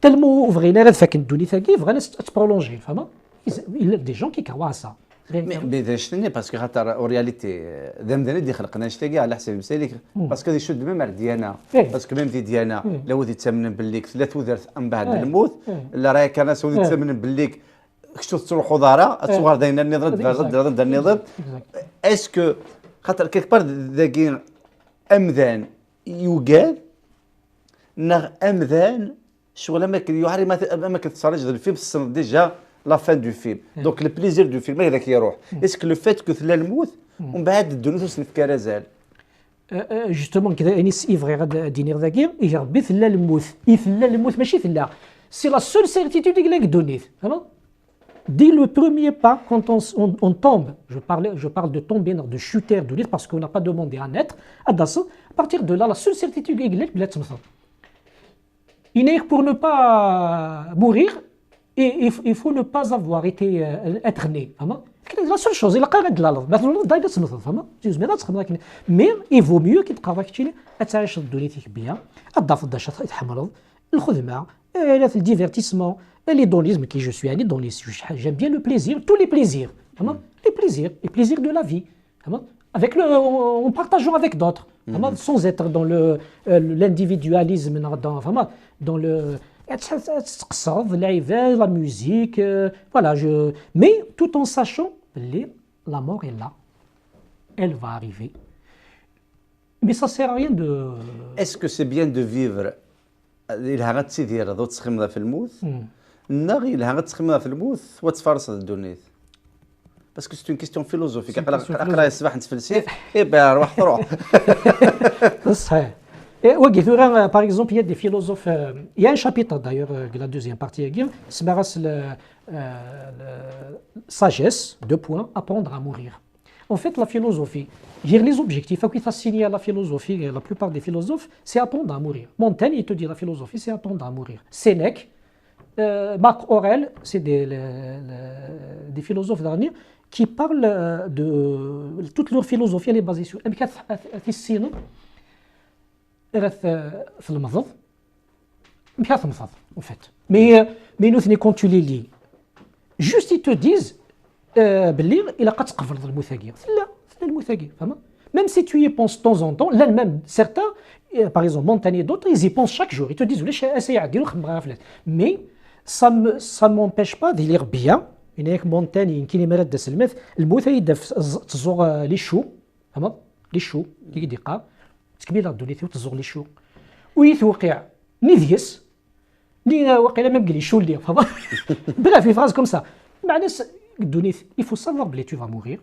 تلمو فغينا راه فاك الدوني ثاكي فغانا تبرولونجي فهمت الا دي جون كي كروا سا مي اذا شتني باسكو خاطر اورياليتي ذا مدني اللي خلقنا نشتاقي على حساب مسالك باسكو غادي يشد ميم ديانا باسكو ميم في ديانا لو ودي تامن بالليك ثلاث وذرت ام بعد الموت لا راهي كان سودي تامن بالليك كشتو تروحوا دارا الصغار داينا النضر ضد النضر اسكو خاطر كيك بار ذاكي امذان يوجد نغ امذان شغل ما يوحري ما كتفرج الفيلم السنه ديجا لا فان دو فيلم دونك لو بليزير دو فيلم هذاك يروح اسكو لو فات كو ثلا الموت ومن بعد الدنيا نفكر زال جوستومون كذا انيس ايفغي غاد دينير ذاكي يربي ثلا الموت يثلا الموت ماشي ثلا سي لا سول سيرتيتود اللي لك دونيت فهمت dès le premier pas quand on tombe je parle de tomber de chuter de l'île parce qu'on n'a pas demandé à naître à partir de là la seule certitude est que بلا تمثل pour ne pas mourir il faut ne pas avoir été être né فهمت la seule chose il قاعد لا مثلا دايره تمثل فهمت جوج ما تخدم لكن مي يفو ميو كي تبقى فاك تعيش الدنيتك بيان الضعف داش تحمرض الخدمه le divertissement l'hédonisme qui je suis un hédoniste j'aime bien le plaisir tous les plaisirs les plaisirs de la vie avec en partageant avec d'autres sans être dans l'individualisme dans le la musique voilà mais tout en sachant que la mort est là elle va arriver mais ça sert à rien de est-ce que c'est bien de vivre إلها غتسيدير ضو تسخمها في الموت نغي إلها غتسخمها في الموت وتفرص الدنيت باسكو سي اون كيستيون فيلوزوفيك اقرا الصباح نتفلسف باه روح تروح صحيح وقف غير باغ اكزومبل il y a des philosophes il y a un chapitre d'ailleurs de la deuxième partie اسمها sagesse deux points apprendre à mourir. En fait, la philosophie, les objectifs, qui fascinent à la philosophie, et la plupart des philosophes, c'est apprendre à mourir. Montaigne, il te dit la philosophie, c'est apprendre à mourir. Sénèque, Marc Aurèle, c'est des philosophes derniers qui parlent de toute leur philosophie, elle est basée sur en fait. Mais nous, quand tu les lis, juste ils te disent باللي الا قتقفل المثاقيه لا المثاقيه فهمت même si tu y penses de temps en temps là même certains par exemple Montaigne et d'autres ils y pensent chaque jour ils te disent ليش اسيا ديروا خدمه فلات mais ça m'empêche pas de lire bien هناك مونتاني يمكن مراد سلمات الموت يدف تزور لي شو فهمت لي شو كي دقه تكمل الدنيا تزور لي شو ويتوقع نيديس ني واقيلا ما بقى لي شو اللي فهمت bref في phrase comme ça معناه il faut savoir que tu vas mourir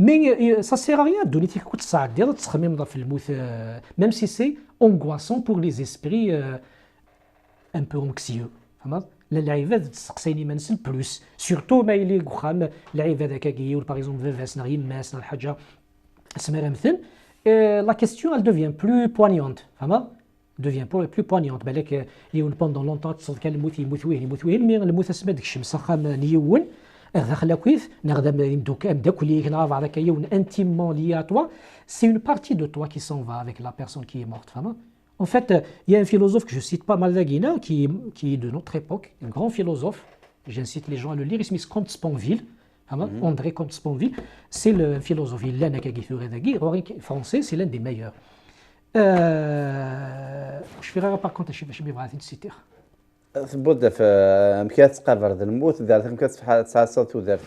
mais ça sert à rien de même si c'est angoissant pour les esprits un peu anxieux العباد تسقسيني ما نسل بلوس سورتو ما يلي وخام العباد هكاك يقول باغ اكزومبل فاسنا يماسنا الحاجه سميرها مثل la question elle devient plus poignante devient plus poignante بالك يقول pendant longtemps تصل كان الموت وين مي الموت اسمها ديك الشمس خام نيون داخل كويس نخدم يمدوك ابداك ولي كنعرف عليك يون intimement lié à toi c'est une partie de toi qui s'en va avec la personne qui est morte فهمت en fait il y a un philosophe que je cite pas mal d'Aguina qui est de notre époque un grand philosophe j'incite les gens à le lire il s'appelle Comte Sponville André Comte Sponville c'est le philosophe il l'a français c'est l'un des meilleurs je verrai par contre je vais voir citer ثبت في مكيات قبر الموت دارت مكيات في تسعة ودارت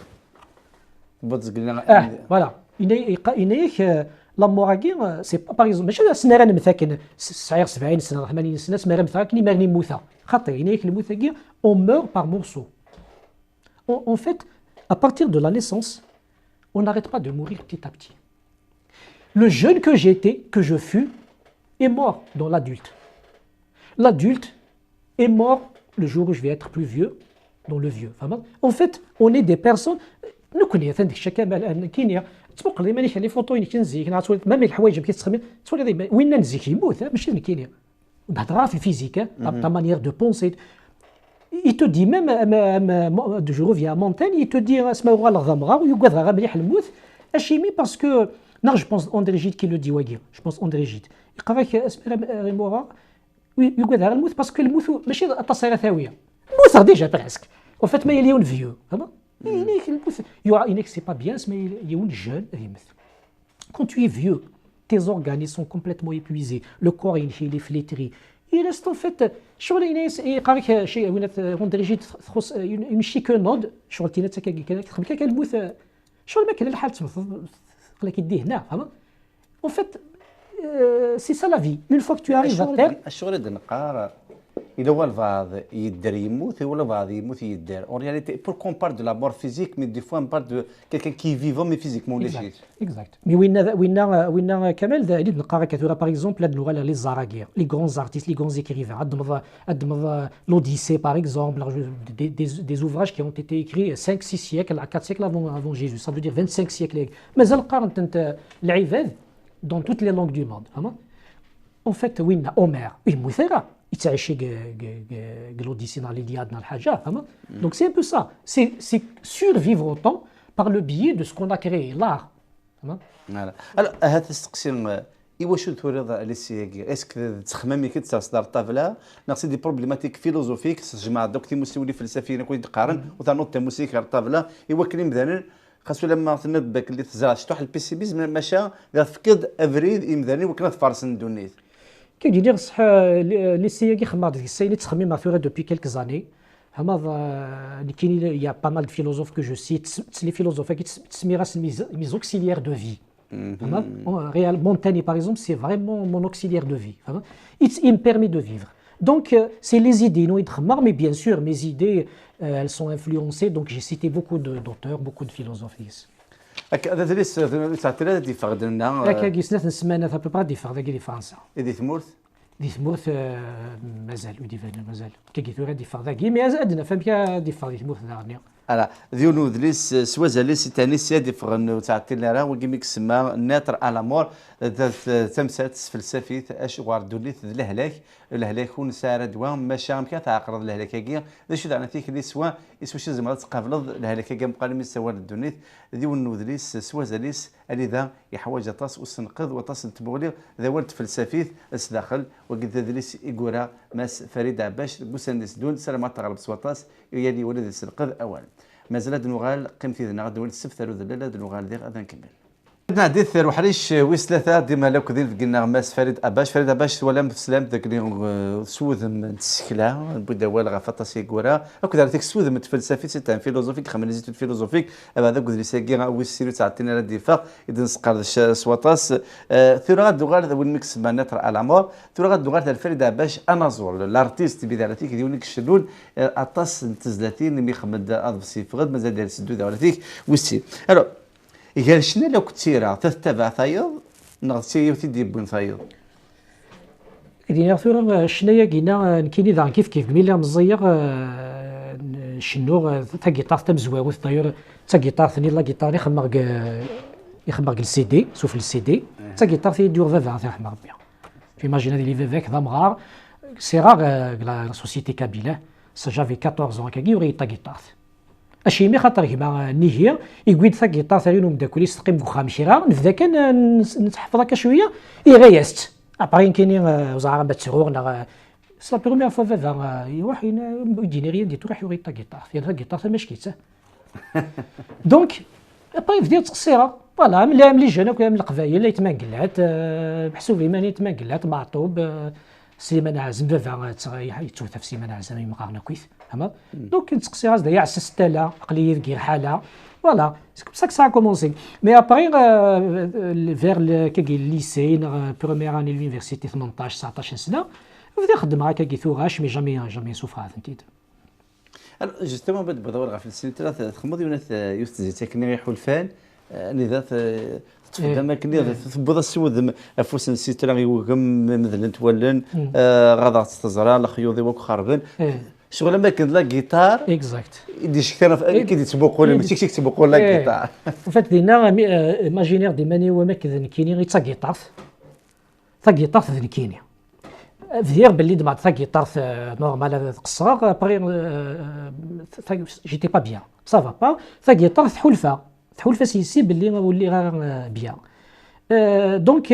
ثبت قلنا فوالا إنايك لاموراكي سي با باغ اكزومبل ماشي سنه رانا مثاكن سعير 70 سنه 80 سنه سما مثاكني مارني موثا خاطر إنايك الموثاكي on meurt par morceaux en fait à partir de la naissance on n'arrête pas de mourir petit à petit le jeune que j'étais que je fus est mort dans l'adulte est mort le jour où je vais être plus vieux dans le vieux en fait on est des personnes nous connaissons عندك شكل كينيا تبقى لي مانيش لي فوتو كنزيك نعرف ما الحوايج كيتسخمي تولي وين نزيك يموت ماشي كينيا بهضره في الفيزيك ta manière de penser il te dit même je reviens à Montaigne il te dit اسمها غا الغمره ويقعد غا مليح الموت اشيمي باسكو non je pense André Gide qui le dit واقي je pense André Gide يقراك اسمها ريمورا يقعد الموت باسكو الموت ماشي التصويره ثاويه الموت ديجا بريسك وفات ما يليون فيو Il y aura une c'est pas bien, mais il y a une jeune. Quand tu es vieux, tes organes sont complètement épuisés, le corps il est flétri. Il reste en fait شغل الناس يقارك شيء وين درجه تخص يمشي كنوض شغل تينا كتخمم كنموت شغل ما كان الحال تخليك يديه هنا فهمت en fait c'est ça la vie une fois que tu arrives à terre الشغل هذا نقار إذا هو البعض يدار يموت ولا البعض يموت يدار en réalité pour qu'on parle de la mort physique mais des fois on parle de quelqu'un qui est vivant mais physiquement léger exact mais وين كمال اللي نقرا كثيرا par exemple هاد اللغه لي زاراغير لي grands artistes les grands écrivains عندهم l'Odyssée par exemple des ouvrages qui ont été écrits 5-6 siècles à 4 siècles avant Jésus ça veut dire 25 siècles مازال قارنت انت العباد dans toutes les langues du monde فهمت en fait وين Homère المثيرة يتعشي l'Odyssée dans l'Iliade dans الحاجة فهمت donc c'est un peu ça c'est survivre au temps par le biais de ce qu'on a créé l'art فهمت alors هذا تستقسم واش توريض على السياق اسك تخممي كي تصدر الطابله ناقصي دي بروبليماتيك فيلوزوفيك تجمع دوك تي مسؤولي فلسفيين كوي تقارن وتنوض موسيقى على الطابله ايوا كلمه مثلا خاصو لما تنبك اللي تزرع شتوح البيسيميزم ماشى فقد افريد امذاني وكنا تفارسن دونيت كي دير صح لي سياقي خمار ديك السيد تخمم مع ثورة دوبي كيلكز اني هما كاين يا با مال دو فيلوزوف كو جو سيت لي فيلوزوف كي تسمي راس ميز اوكسيليير دو في Réal Montaigne par exemple c'est vraiment mon auxiliaire de vie il me permet de vivre donc c'est les idées non mais bien sûr mes idées elles sont influencées donc j'ai cité beaucoup d'auteurs beaucoup de philosophes هذا دريس تعطينا دي فقدنا هكا قيسنا نسمعنا في بروبا دي فقد دي فرنسا دي ثمورث دي ثمورث مازال ودي فانا مازال كي قلت دي فقد مي ادنا فهم كي دي فقد دي ثمورث دارني على ذيونو دليس سوازاليس تاني سيادي فغن تعطينا راه وكيميك سما ناتر على مور تمسات فلسفي اش واردوليت الهلاك ونسار دوام ماشا مكا تعقرض الهلاكاكيه باش دعنا فيك اللي سوا شي زعما تقابل الهلاكاكيه مقال من سوال الدنيت ذيونو دليس سوازاليس اللي ذا يحوج طاس وسنقذ وطاس تبغلي ذا ولد فلسفي الداخل وقد دليس يقورا ماس فريد عباش بوسندس دون سلامات تغلب سواطاس يلي ولد السنقذ اول مازال دنوغال قيمتي ذنا غدوي السفت ثالو ذلالا دنوغال دير اذا نكمل عندنا حديث روحريش ويس ثلاثه ديما لو كدين قلنا غماس فريد اباش ولا مسلم ذاك اللي سوذ من السكله بوداوال غفطاس يقورا اكو دارتك سوذ من الفلسفي سيت فيلوزوفيك خمن زيت الفيلوزوفيك هذا قد لي ساكي ويس سيرو تعطينا الدفاع اذا نسقر سواطاس ثورا غدوغال وين ميكس ماناتر على مور ثورا غدوغال فريد اباش انازور الارتيست بذاتك ديونيك الشلول اطاس تزلاتين مي خمد اضف سيفغد مازال داير سدو داولتيك ويسي الو قال شنو لو كثيره تتبع ثايض نغتي وتدي بن ثايض دينا ثورا شنايا كينا كاين ذا كيف ملي مزيغ شنو تا كيطار تمزواوث طاير تا كيطار ثاني لا كيطار يخمر السي دي سوف السي دي تا كيطار في دور فافا تاع حمر بيان في ماجينا لي فيفيك ذا مغار سي راغ لا سوسيتي كابيله سا جافي 14 ans كي يوري تا كيطار اشي مي خاطر كيما نيهير يقعد ثا كيطار ثاني مداكولي تقيم فخا مشيرا نبدا كان نتحفظ هكا شويه غيست ابري كاينين وزعرا باتسغور سا بروميير فوا فافا يروح يديني ريان ديتو راح يوري تا كيطار في هذا كيطار ما شكيته دونك ابري بديت تقصيره فوالا ملي جانا كنا من القبايل اللي يتمنقلات بحسوب ايماني يتمنقلات معطوب سليمان عازم فافا يتوث في سليمان عازم يمقارنا كويس فهمت دونك نتقصي راس دايا عسس تالا قليل كير حاله فوالا سي كوم سا كو سا كومونسي مي ابري فير كي الليسي بروميير اني لونيفرسيتي 18 19 سنه بدا خدم هكا كي ثوغاش مي جامي سوفرا فهمتي جوستومون بدور في السنه ثلاثه تخمضي وناث يستزي تكني حلفان نذات تفهم كني تبدا السود افوس نسيت راه يوغم مثلا تولن غادا تزرع الخيوضي وخربن شغل ما كان لا جيتار اكزاكت يدي شكثر كي تسبقوا ولا ماشي تسبقوا لا جيتار فات دينا ايماجينير دي ماني وما كذا كيني غير تا جيتار ذن كيني فير باللي دمع تا جيتار نورمال تقصر ابري جيتي با بيان سافا با تا جيتار تحولفه سيسي باللي ولي غير بيان دونك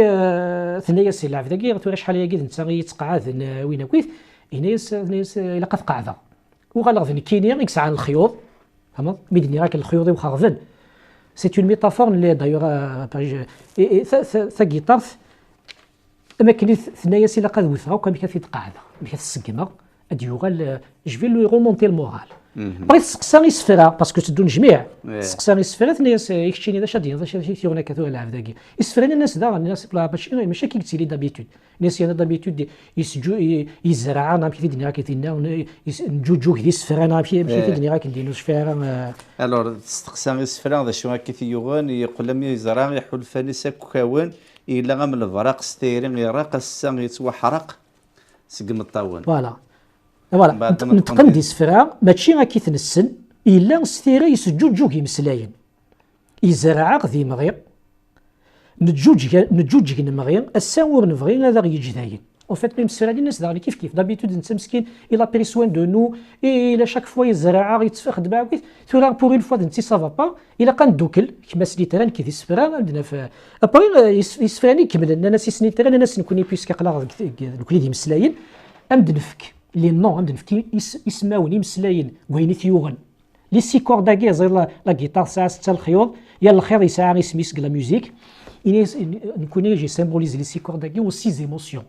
ثنايا سي لعب ذاكي غتوري شحال هي كي انت يتقعد وين كويس ناس الا قاد قاعده وغالغ كيني يكسع عن الخيوط فهمت ميدني راك الخيوط وخرفن سي اون ميتافور اللي دايوغ ثا غيتار اما كاين ثنايا سي لاقا وثرا وكان كيف يتقاعد كيف السقمه ادي يوغال جو لو ريمونتي المورال بغيت تسقسا يسفرا باسكو تدون جميع تسقسا يسفرا ثنايا يكشيني ذا شادين ذا شي هناك ثو العاب ذاكي يسفرا الناس دا الناس بلا ماشي كي قلتي لي دابيتود الناس انا دابيتود يسجو يزرع انا كيف دنيا كيتنا نجوجو يسفرا انا ماشي دنيا راك نديرو سفرا الوغ تسقسا يسفرا ذا شو كيف يوغان يقول لم يزرع يحول فانيس كاون الا غام الفراق ستيرين يراق السان يتوحرق سقم الطاون فوالا نتقن دي سفرا ماشي غا كيتنسن الا ستيرا يسجوج يمسلاين يزرع غذي مغير نتجوج نمغير الساور نبغي هذا يجداين اون فيت ميم سفرا الناس داغلي كيف دابيتود انت مسكين الا بري سوين دو نو الا شاك فوا يزرع يتفخد معاك ثورا بور اون فوا انت سافا با الا كندوكل كما سنيتران كي سفرا عندنا في ابري يسفراني كمل الناس سنيتران الناس نكوني بيسك قلا نكوني دي مسلاين امد نفك لي نو عندنا نفكي يسماوني مسلاين وين ثيوغن لي سيكور داكي زي لا غيتار ساعه 6 الخيوط يا الخير يساعي سميس لا ميوزيك نكوني جي سيمبوليز لي سيكور داكي و 6 ايموسيون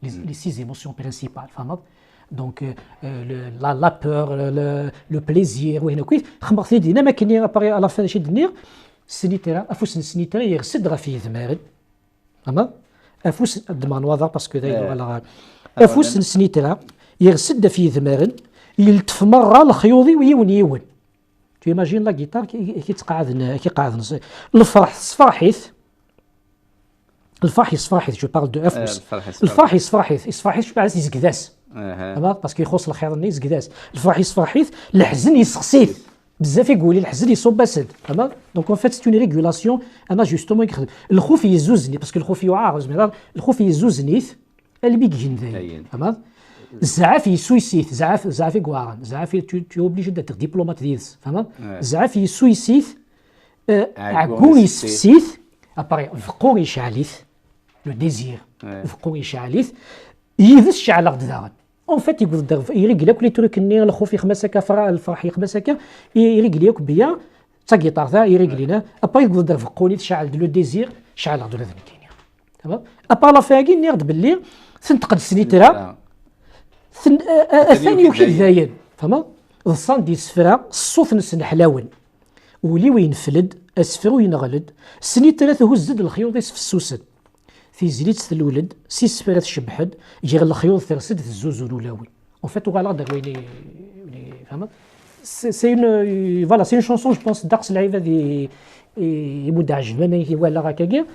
les 6 émotions principales فهمت دونك لا بور لو بليزير وهنا كويس خمر ثاني ما كاين اباري على فان شي دنيا السنيترا افوس السنيترا يرسد غا فيه ذمارن فهمت افوس دمان واضح باسكو داير افوس السنيترا يرسد فيه ذمارن يلتف مره الخيوضي ويون تو ايماجين لا غيتار كي تقعد الفرح صفاحيث الفاحص جو بارل دو افوس الفاحص شو بعد يزقداس باسكو يخص الخير ني يزقداس الفاحص الحزن يسقسيث بزاف يقول الحزن يصوب اسد فهمت دونك اون فيت سي اون ريغولاسيون انا جوستومون يخدم الخوف يزوزني باسكو الخوف يعارض الخوف يزوزنيث اللي بيجين ذاين فهمت الزعاف يسويسيث زعاف يقوارن زعاف تو اوبليجي داتر ديبلومات ديالس فهمت الزعاف يسويسيث عكون يسفسيث اباري فقور يشعليث لو ديزير فقور يشعليث يذس شعل غد داغن اون فيت يقدر يريقلك لي تروك ني الخوف يخمسك الفرح يخمسك يريقلك بيا تا غيطار ذا يريقلينا اباري يقدر فقوني شعل لو ديزير شعل غد ذا كاين تمام ابا لا فاكين نيرد باللي تنتقد سنيترا ثاني وكي ذاين فهمت الصان دي سفرا الصوت نسن حلاون ولي وين فلد اسفر وينغلد سني ثلاثه هزد الخيوط يسف السوسد في زليت الولد سي سفرات شبحد جير الخيوط ترسد في الزوز الاولوي اون فيت وغالا دار وين فهمت سي اون فوالا سي اون شونسون جو بونس داقس العيبه دي يمد عجب ما ولا هكاكيا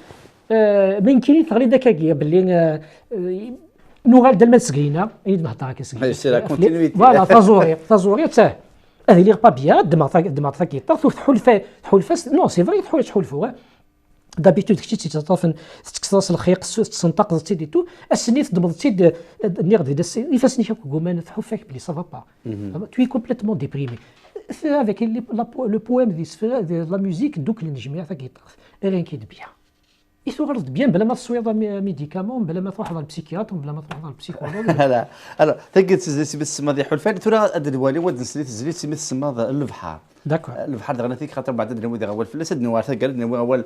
ما يمكن تغلي داكاكيا باللي نوغال دال ما تسقينا عيد نهضر هكا سقينا فوالا تازوري تاه هذه اللي با بيان دماغ ثاكي طاف تحول فاس نو سي فري تحول فوا دابيتود كنتي تطرف تكسرس الخيق تسنطق تيدي تو السني تضمض تيد نيغ يفاسني شاك كومان تحول فيك بلي سافا با تو كومبليتمون ديبريمي هذاك لو بويم دي سفير دي لا ميوزيك دوك النجميه ثاكي طاف رين كي بيان يثورد بيان بلا ما تصوير ميديكامون بلا ما تروح للبسيكياتر بلا ما تروح للبسيكولوج لا لا تلقى تزليتي بالسما ديال حلفان ترى الوالي ود نسليت زليتي بالسما البحر داكور البحر دغنا فيك خاطر بعد دنوي دغ اول فلاس دنوار قال دنوي اول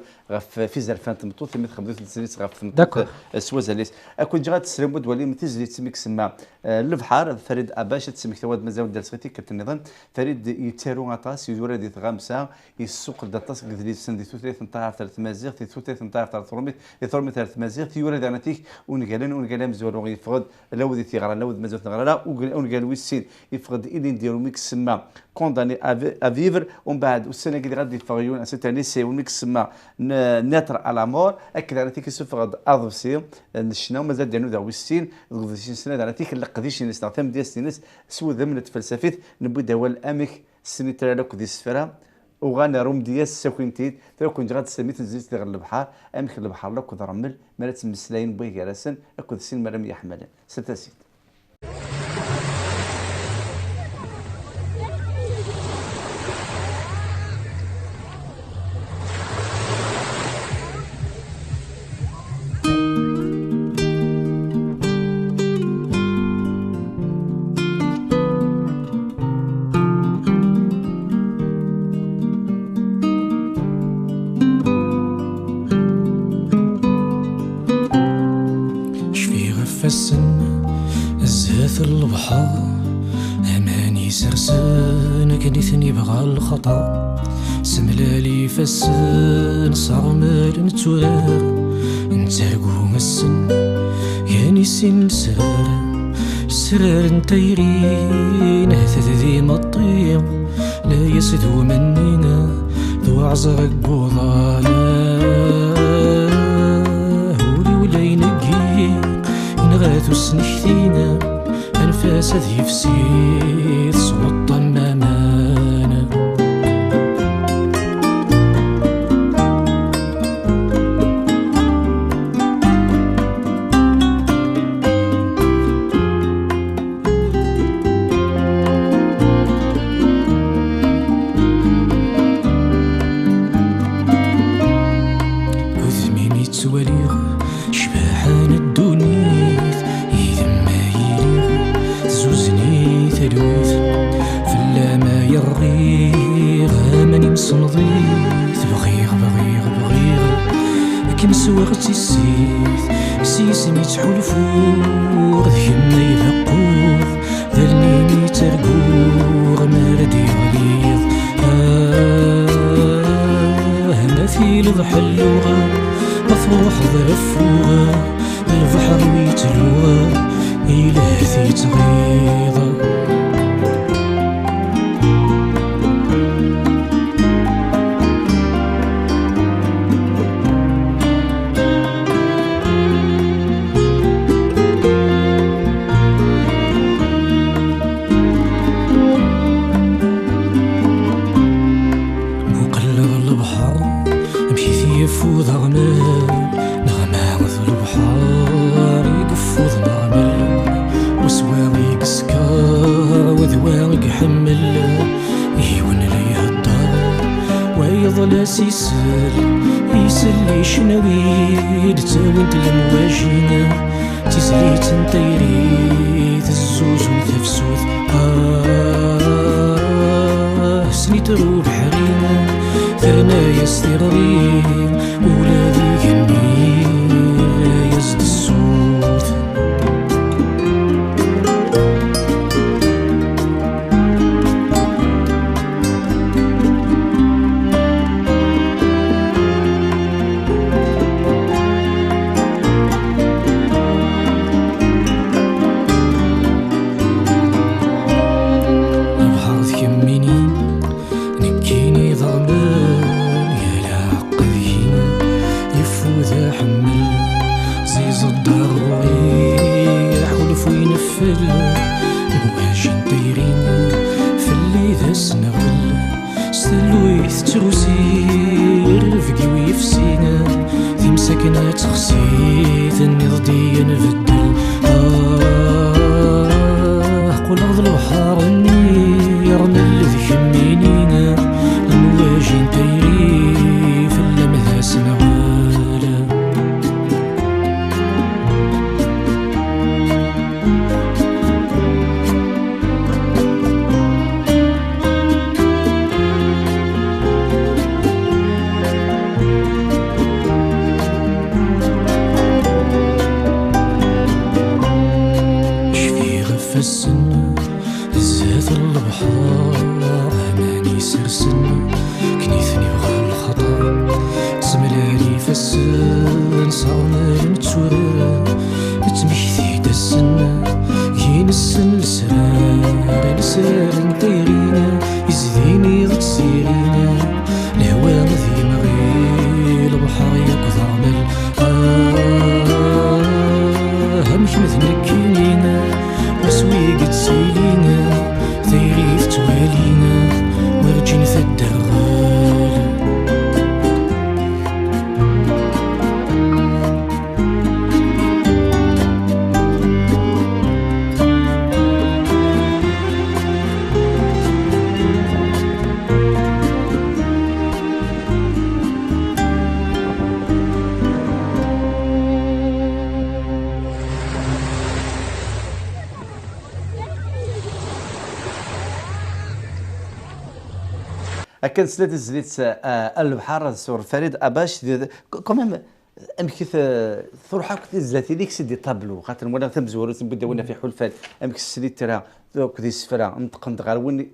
في زرفان تمطو ثمي خمدو تزليت غف داكور سوازاليس اكون جات تسلم ود ولي متزليت سميك سما البحر فريد اباش تسميك ثواد مازال دال سخيتي كالنظام فريد يتارو عطاس يدور دي غامسه يسوق دطاس قدري سندي ثلاث نتاع ثلاث مازيغ ثلاث نتاع ثلاث يثور ثلاث مازيغ ثيورا دانتيك ونقالن مزورو يفقد لود ثيغرا لود مازال ثغرا ونقال ويسين يفقد الين ديرو ميكس سما كونداني افيفر ومن بعد والسنه اللي غادي يفغيون سيتاني سي وميكس سما ناتر على مور اكد على تيك سفغد اضفسي الشنا مازال دانو ذا ويسين غوسين سنه على تيك لقديش نستخدم ديال الناس سو ذمنت فلسفيت نبو دوال امك سنه لك دي سفره وغانا روم ديال السكوينتيت تكون غاد سميت نزيد غير البحر امك البحر لك ضرمل مالت مسلاين بوي كراسن اكو سين مرام يحمل ستاسيت البحر أماني سرسان كنيثني بغى الخطر سملالي فسان صرمال نتوار نتاقو مسن ياني سن سرار نتايرين هثذي مطير لا يسدو منينا ذو عزرق بوضانا هولي ولا ينقي ينغاثو سنكثينا أنفاس ذي فسيد صوت مامانا وذميني تواليغ شباحان الدنيث إذا ما يليغ زوزني ثلوث فلا ما يرغيغ ماني مصنضيث بغيغ كم سوغتي سيسمي تحلفوغ ذيما يذقوغ ذلني ترقوغ ما ردي غليظ مثيل ضحى اللغة مفروح ظرفوغة البحر ويتلوغة إلهي تغيظة يفوض غمال نغمى غذ البحر يقفوض نغمل وسواغي سكار وذواغي حمل يهون لي هالدار ويظل يسل يشنويد تاوند المواجهة تسليت نطيريت الزوز ونتفسوث سنيت روب حرينا ثنايا استغرين ولادي يني يزد السوث البحر ثيميني نكيني ضربان يا العقدين يفوذ حمل زيز الدار يحولف وينفل المواجن دايرين فاللي ذا سنغل ستلويث تروسي رفقي ويفسينا ذي مساكنة تخسيث النضدي نبدل قول أرض البحر النير نلذ خمينينا المواجن دايري في اللمذا سنغالا شفي غفسن زاد البحر أماني سرسن كنيثني بغى الخطر تسملالي فسن صرنا نتورا نتمكثي دسن كين السن لسرار نديرينا يزديني ضد سيرينا الهوا ذي مغي البحر يقضى عمل همك مثل كينينا وسويق تسيلينا ثيريف توالينا ورجين في الدرغال أكن سلات الزليت البحر سور فريد أباش كمان امكث تروح هاك زاتي ليك سيدي طابلو خاطر ولا تمزور تبدا ولا في حلفان امك السلي ترى دوك دي سفرا نتقند غير وين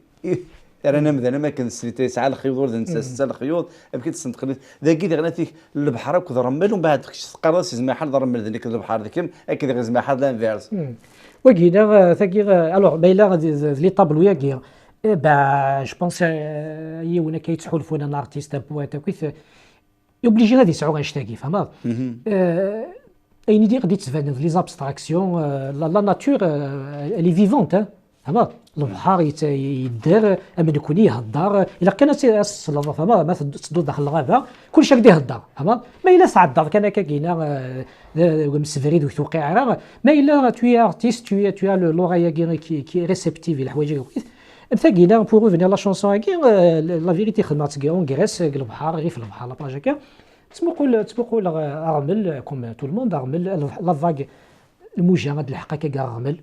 رانا مثلا ما كان السلي تسعى الخيوط ورد نسى الخيوط امك تسنتقل ذاكي غناتيك البحر هاك ضرمل ومن بعد تقرص زماحل ضرمل ذيك البحر ذيك اكيد غير زماحل لانفيرس وكينا ثاكي الوغ بايلا لي طابلو ياكي با جو بونس يونا كيتحولفونا ان ارتيست بوات كيف يوبليجي غادي يسعو غنشتاقي فهمت اين يدير غادي تبان لي زابستراكسيون لا ناتور لي فيفونت فهمت البحر يدار اما يكون يهضر الا كانت الصلاه فما ما تسدو داخل الغابه كلشي غادي يهضر فهمت ما الا ساعه الدار كان كاينه مسفريد وتوقيع ما الا توي ارتيست توي لوغايا كي ريسبتيف الحوايج ثقينا بور ريفينير لا شونسون هاكي لا فيريتي خدمات كاع اونغريس البحر غير في البحر لا باج هكا تسمقوا ارمل كوم تو الموند ارمل لا فاغ الموجه غاد الحقا كاع ارمل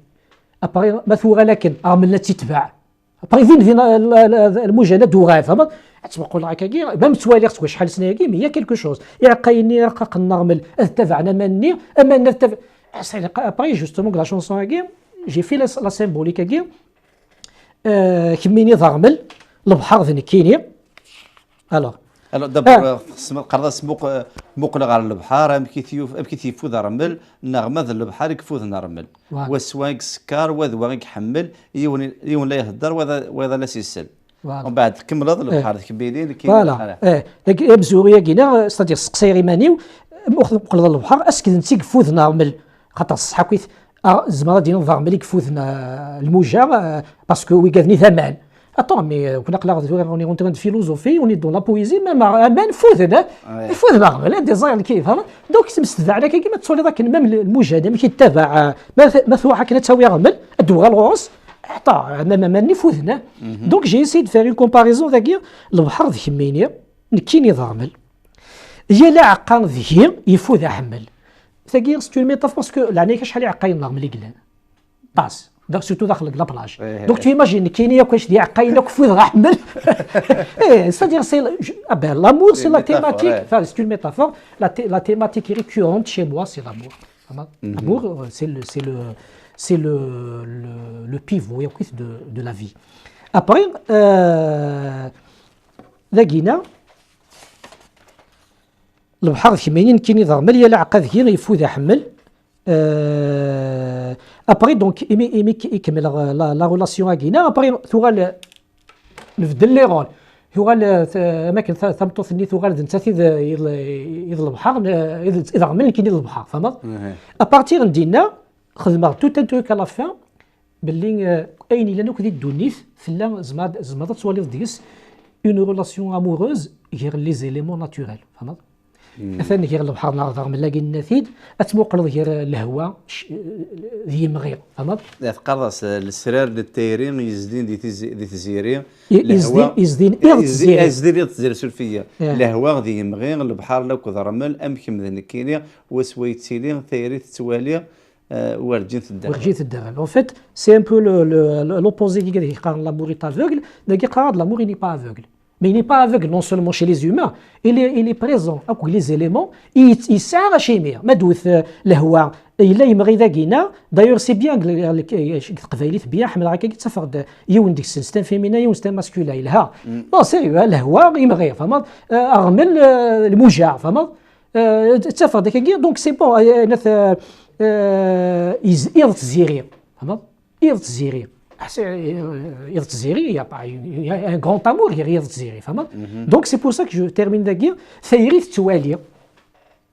ابري مثوغه لكن ارملنا تتباع ابري فين الموجه دوغا فهمت تسمقوا لها كاع ميم توالي خصك شحال سنه كي هي كيلكو شوز يعقيني رقق النرمل تبعنا مني اما نتبع ابري جوستومون لا شونسون هاكي جي في لا سيمبوليك هاكي كميني ضرمل البحر ذن كيني الوغ دابا قرض سموقنا على البحر امكي يفوذ رمل نغمه البحر يكفوذ نرمل وسواق سكار وذ يحمل يون لا يهدر وذا لا سيسل ومن بعد كمل البحر كبيرين فوالا داك بزوريا كينا ستادير سقسيري مانيو مقلد البحر اسكد نتي كفوذ نرمل خاطر الصحه كويس زعما ديال الضرمل يكفوذنا الموجه باسكو ويكافني ثمان Attends, mais on est en train de philosophie, on est dans la poésie, même فوذنا ديزاين كيف فهمت دوك تمستدع على كيما تصولي ذاك المام المجاهده ماشي تتابع مثوحه كنا تساوي رمل الدوغا الغوص حتى ماني فوذنا دونك جي سي فير اون كومباريزون ذاك البحر ذيك مينيا نكيني ضرمل هي لا عقان ذهي يفوذ حمل ثاكي سي اون ميتافور باسكو لعنيك شحال يعقاين نرمل يقلان باس داك سيرتو داخل لا بلاج دونك تو ايماجين كاين واش ديال عقاين كفوذ غحمل ايه سادير سي لامور سي لا تيماتيك سي اون ميتافور لا تيماتيك ريكورونت chez moi c'est l'amour l'amour c'est le pivot de la vie après ذاكينا البحر كيمين كاين يضرمل يا العقا ذكي يفوذ حمل ابري دونك يكمل لا ريلاسيون هاكينا ابري ثوغال نبدل لي رول ثوغال اماكن ثمطو ثني ثوغال نتا يض البحر اذا غمل كاين البحر فهمت ابارتيغ ندينا خدمه تو تروك على فان باللي اين الا نوك دي الدونيث فلا زعما توالي ديس اون ريلاسيون اموروز غير لي زيليمون ناتوريل فهمت مثلا غير البحر نهار من لاقي النثيد اتموقل غير الهواء ذي مغير فهمت تقرص السرار للتيرين يزدين دي تزيرين يزدين تزير سلفيه الهواء ذي مغير البحر لو كضرمل امكم ذنكينيا وسويت سيلين ثيري تتوالي ورجيت الدغل en fait c'est un peu l'opposé qui dit que l'amour est aveugle mais que l'amour n'est pas aveugle. Mais il n'est pas aveugle non seulement chez les humains, il est présent avec les éléments, il sert à chémir. Madouth الهواء إلا يمغي ذاكينا d'ailleurs c'est bien القبائليت بيان حمل هكا كيتسافر يون ديك السنستان فيمينا يون ستان ماسكولا يلها نو سيريو الهواء يمغي فهمت أغمل الموجع فهمت تسافر داك كي دونك سي بون ناث إيض تزيري فهمت إيض تزيري يض تزيري يا ان غران امور يض تزيري فهمت دونك سي بور سا كو جو تيرمين داكيا ثيري التوالي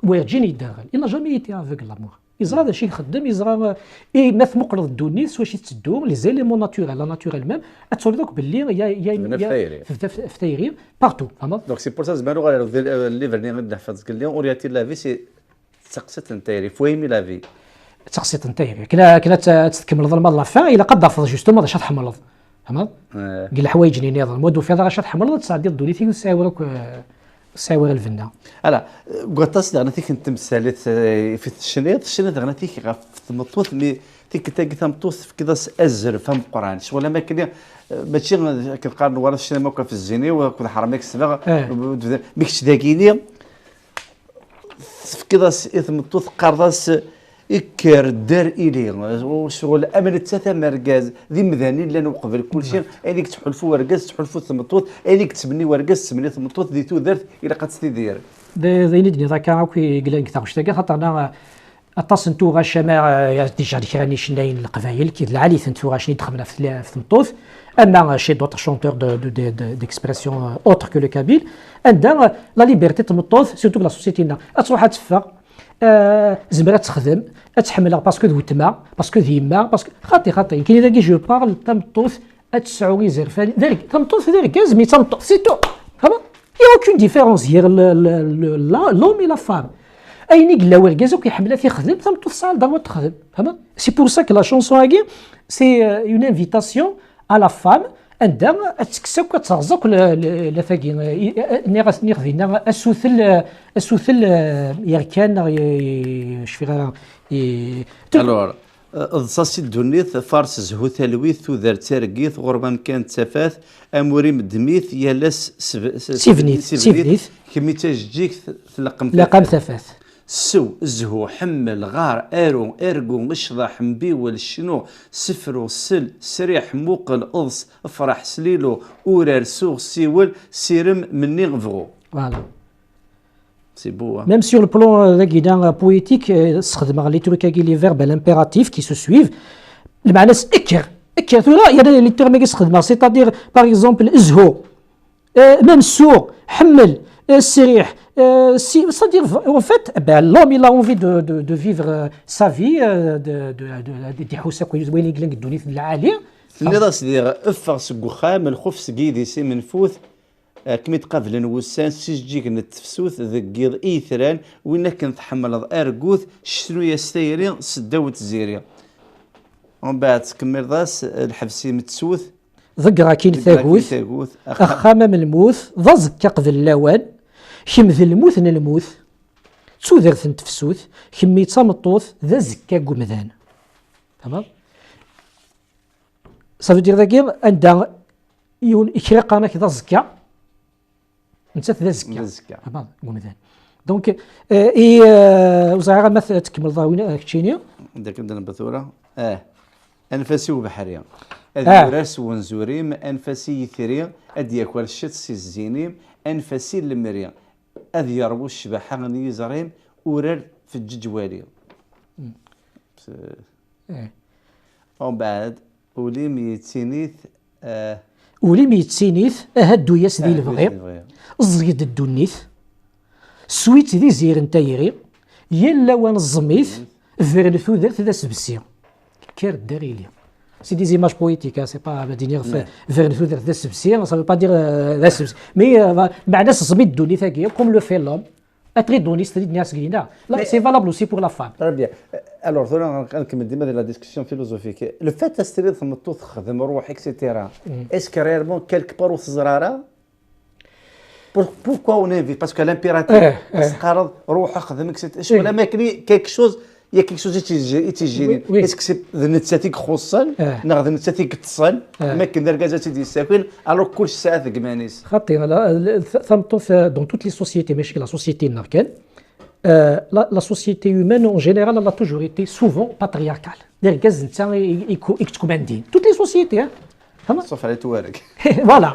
ويرجيني يداغل الا جامي ايتي افيك لامور يزرا هذا الشيء يخدم يزرا اي ما مقرض الدونيس واش تدوم لي زيليمون ناتوريل لا ناتوريل ميم اتولي دوك باللي يا في ثيري بارتو فهمت دونك سي بور سا زعما غير الليفر اللي نحفظ قال لي اورينتي لا في سي تقصت نتايري فويمي لا في تقصيت نتايري كنا تكمل ظلمه لا فان الا قد ضافض جوستومون باش تحملض فهمت قال الحوايج اللي نظام مودو في هذا غاش تحملض تسعدي الدوليتي وساورك ساور الفنا الا قطاس غنتي كنت مسالت في الشنيط غنتي غف مطوط مي تيك تاكي تمطوط في كذا ازر فهم القران ولا ما كان ماشي كنقارن ورا الشنيمه وكا في الزيني وكل حراميك السباغ ميكش داكيني كذا إثمتوث قرضاس إكر دار إلي وشغل أمل تاتا مركز ذي مذانين لأنه قبل كل شيء أيديك تحلفوا ورقاز تحلفوا ثمطوط أيديك تبني ورقاز تبني ثمطوط ذي تودرت إلى قد تدير ذي ندني ذاك عاوكي قلنا كثر شتاقا خاطرنا اتصن توغا شماع ديجا كراني شناين القبايل كي العالي توغا شني دخلنا في ثمطوط اما شي دوتر شونتور ديكسبرسيون اوتر كو لو كابيل عندنا لا ليبرتي تمطوط سيرتو لا سوسيتينا تروح تفا زمرا تخدم تحملها باسكو دوتما باسكو ديما باسكو خاطي كاين اذا كي جو بارل تمطوط تسعو يزرفان ذلك تمطوط ذلك مي تمطوط سي تو فهمت يا اوكين ديفيرونس هي لوم اي لا فام اين قلا وركاز كيحملها تيخدم تمطوط ساعه ضربه تخدم فهمت سي بور سا كو لا شونسون هاكي سي اون انفيتاسيون à la femme عندها تكسب كترزق لا ثاقي ني غادينا السوثل يركان شفيغا الوغ ضصاصي الدنيث فارس زهو ثلويث ذار تارقيث غربا كانت تفاث اموري مدميث يالاس سيفنيث كمي تجيك لقم ثفاث سو زهو حمل غار ارو ارقو مشضح مبيول شنو سفرو سل سريح موقل اضص افرح سليلو اورار سوغ سيول سيرم مني غفغو فوالا سي بو ميم سور لو بلون ذاكيدا بويتيك استخدم لي تروك كي لي فيرب الامبيراتيف كي سو سويف المعنى اكر ثورا يا لي تيرم كي استخدمها سيتادير باغ اكزومبل ازهو ميم سوغ حمل السريح c'est-à-dire en fait l'homme il a envie de vivre sa vie دي حوسه كويس وين يقلق الدنيا في العاليه النضاس ديال افغ سكوخام الخوف سكيدي سي منفوث كمي تقابل وسان سيجيك نتفسوث ذكيض ايثران وين كنتحمل ارغوث شنو يستيري سداوت زيريا ومن بعد تكمل ضاس الحبسي متسوث ذكرا كاين ثاغوث اخامه من الموث ضزك قبل اللوان كمث الموث نلموث تسودرت نتفسوث كمي تمطوث ذا زكا قمذان تمام صافي دير ذاكير عندها يكرق انا كذا زكا انت ذا زكا تمام قمذان دونك اي وزعرا مثلا تكمل ضاوينا كتشينيا عندك عندنا بثوره انفاسي وبحريه راس ونزوريم انفاسي يثري ادي ياكل الشت سي الزينيم انفاسي المريم اذ يربو الشباحه غني زريم ورر في الجوالي ومن بعد ولي ميتينيث ولي ميتينيث هادو ياس ديال البغي الزيد الدنيث سويت ذي زير نتايري يلا وان الزميث فيرن ثوذرت ذا سبسي كير داريلي سي دي زيماج بويتيك سي با دينيغ فيرن ثوذرت ذا سبسي سا با دير ذا سبسي مي معنى الزميد الدنيا ثاكي كوم لو في لوم اتري دوني ستري ناس كلينا لا سي فالابل اوسي بور لا فام très bien alors ثورا نكمل ديما لا ديسكسيون فيلوزوفيك لو فات استريد ثم تخدم روح اكسيتيرا اسكو ريالمون كالك بارو زراره pourquoi on invite parce que l'impératif تقرض روح خدمك اش ولا ما كاين كيك شوز يا كيك شوز تيجي اسكو سي نتاتيك خصال ناخذ نتاتيك اتصال ما كاين دركازات ديال الساكن الو كل ساعه ثقمانيس خاطي ثمطوف دون توت لي سوسيتي ماشي لا سوسيتي ناركان لا سوسيتي هيومان اون جينيرال لا توجور ايتي سوفون باترياركال دركاز انت يكتكوماندين توت لي سوسيتي فهمت صف على توارك فوالا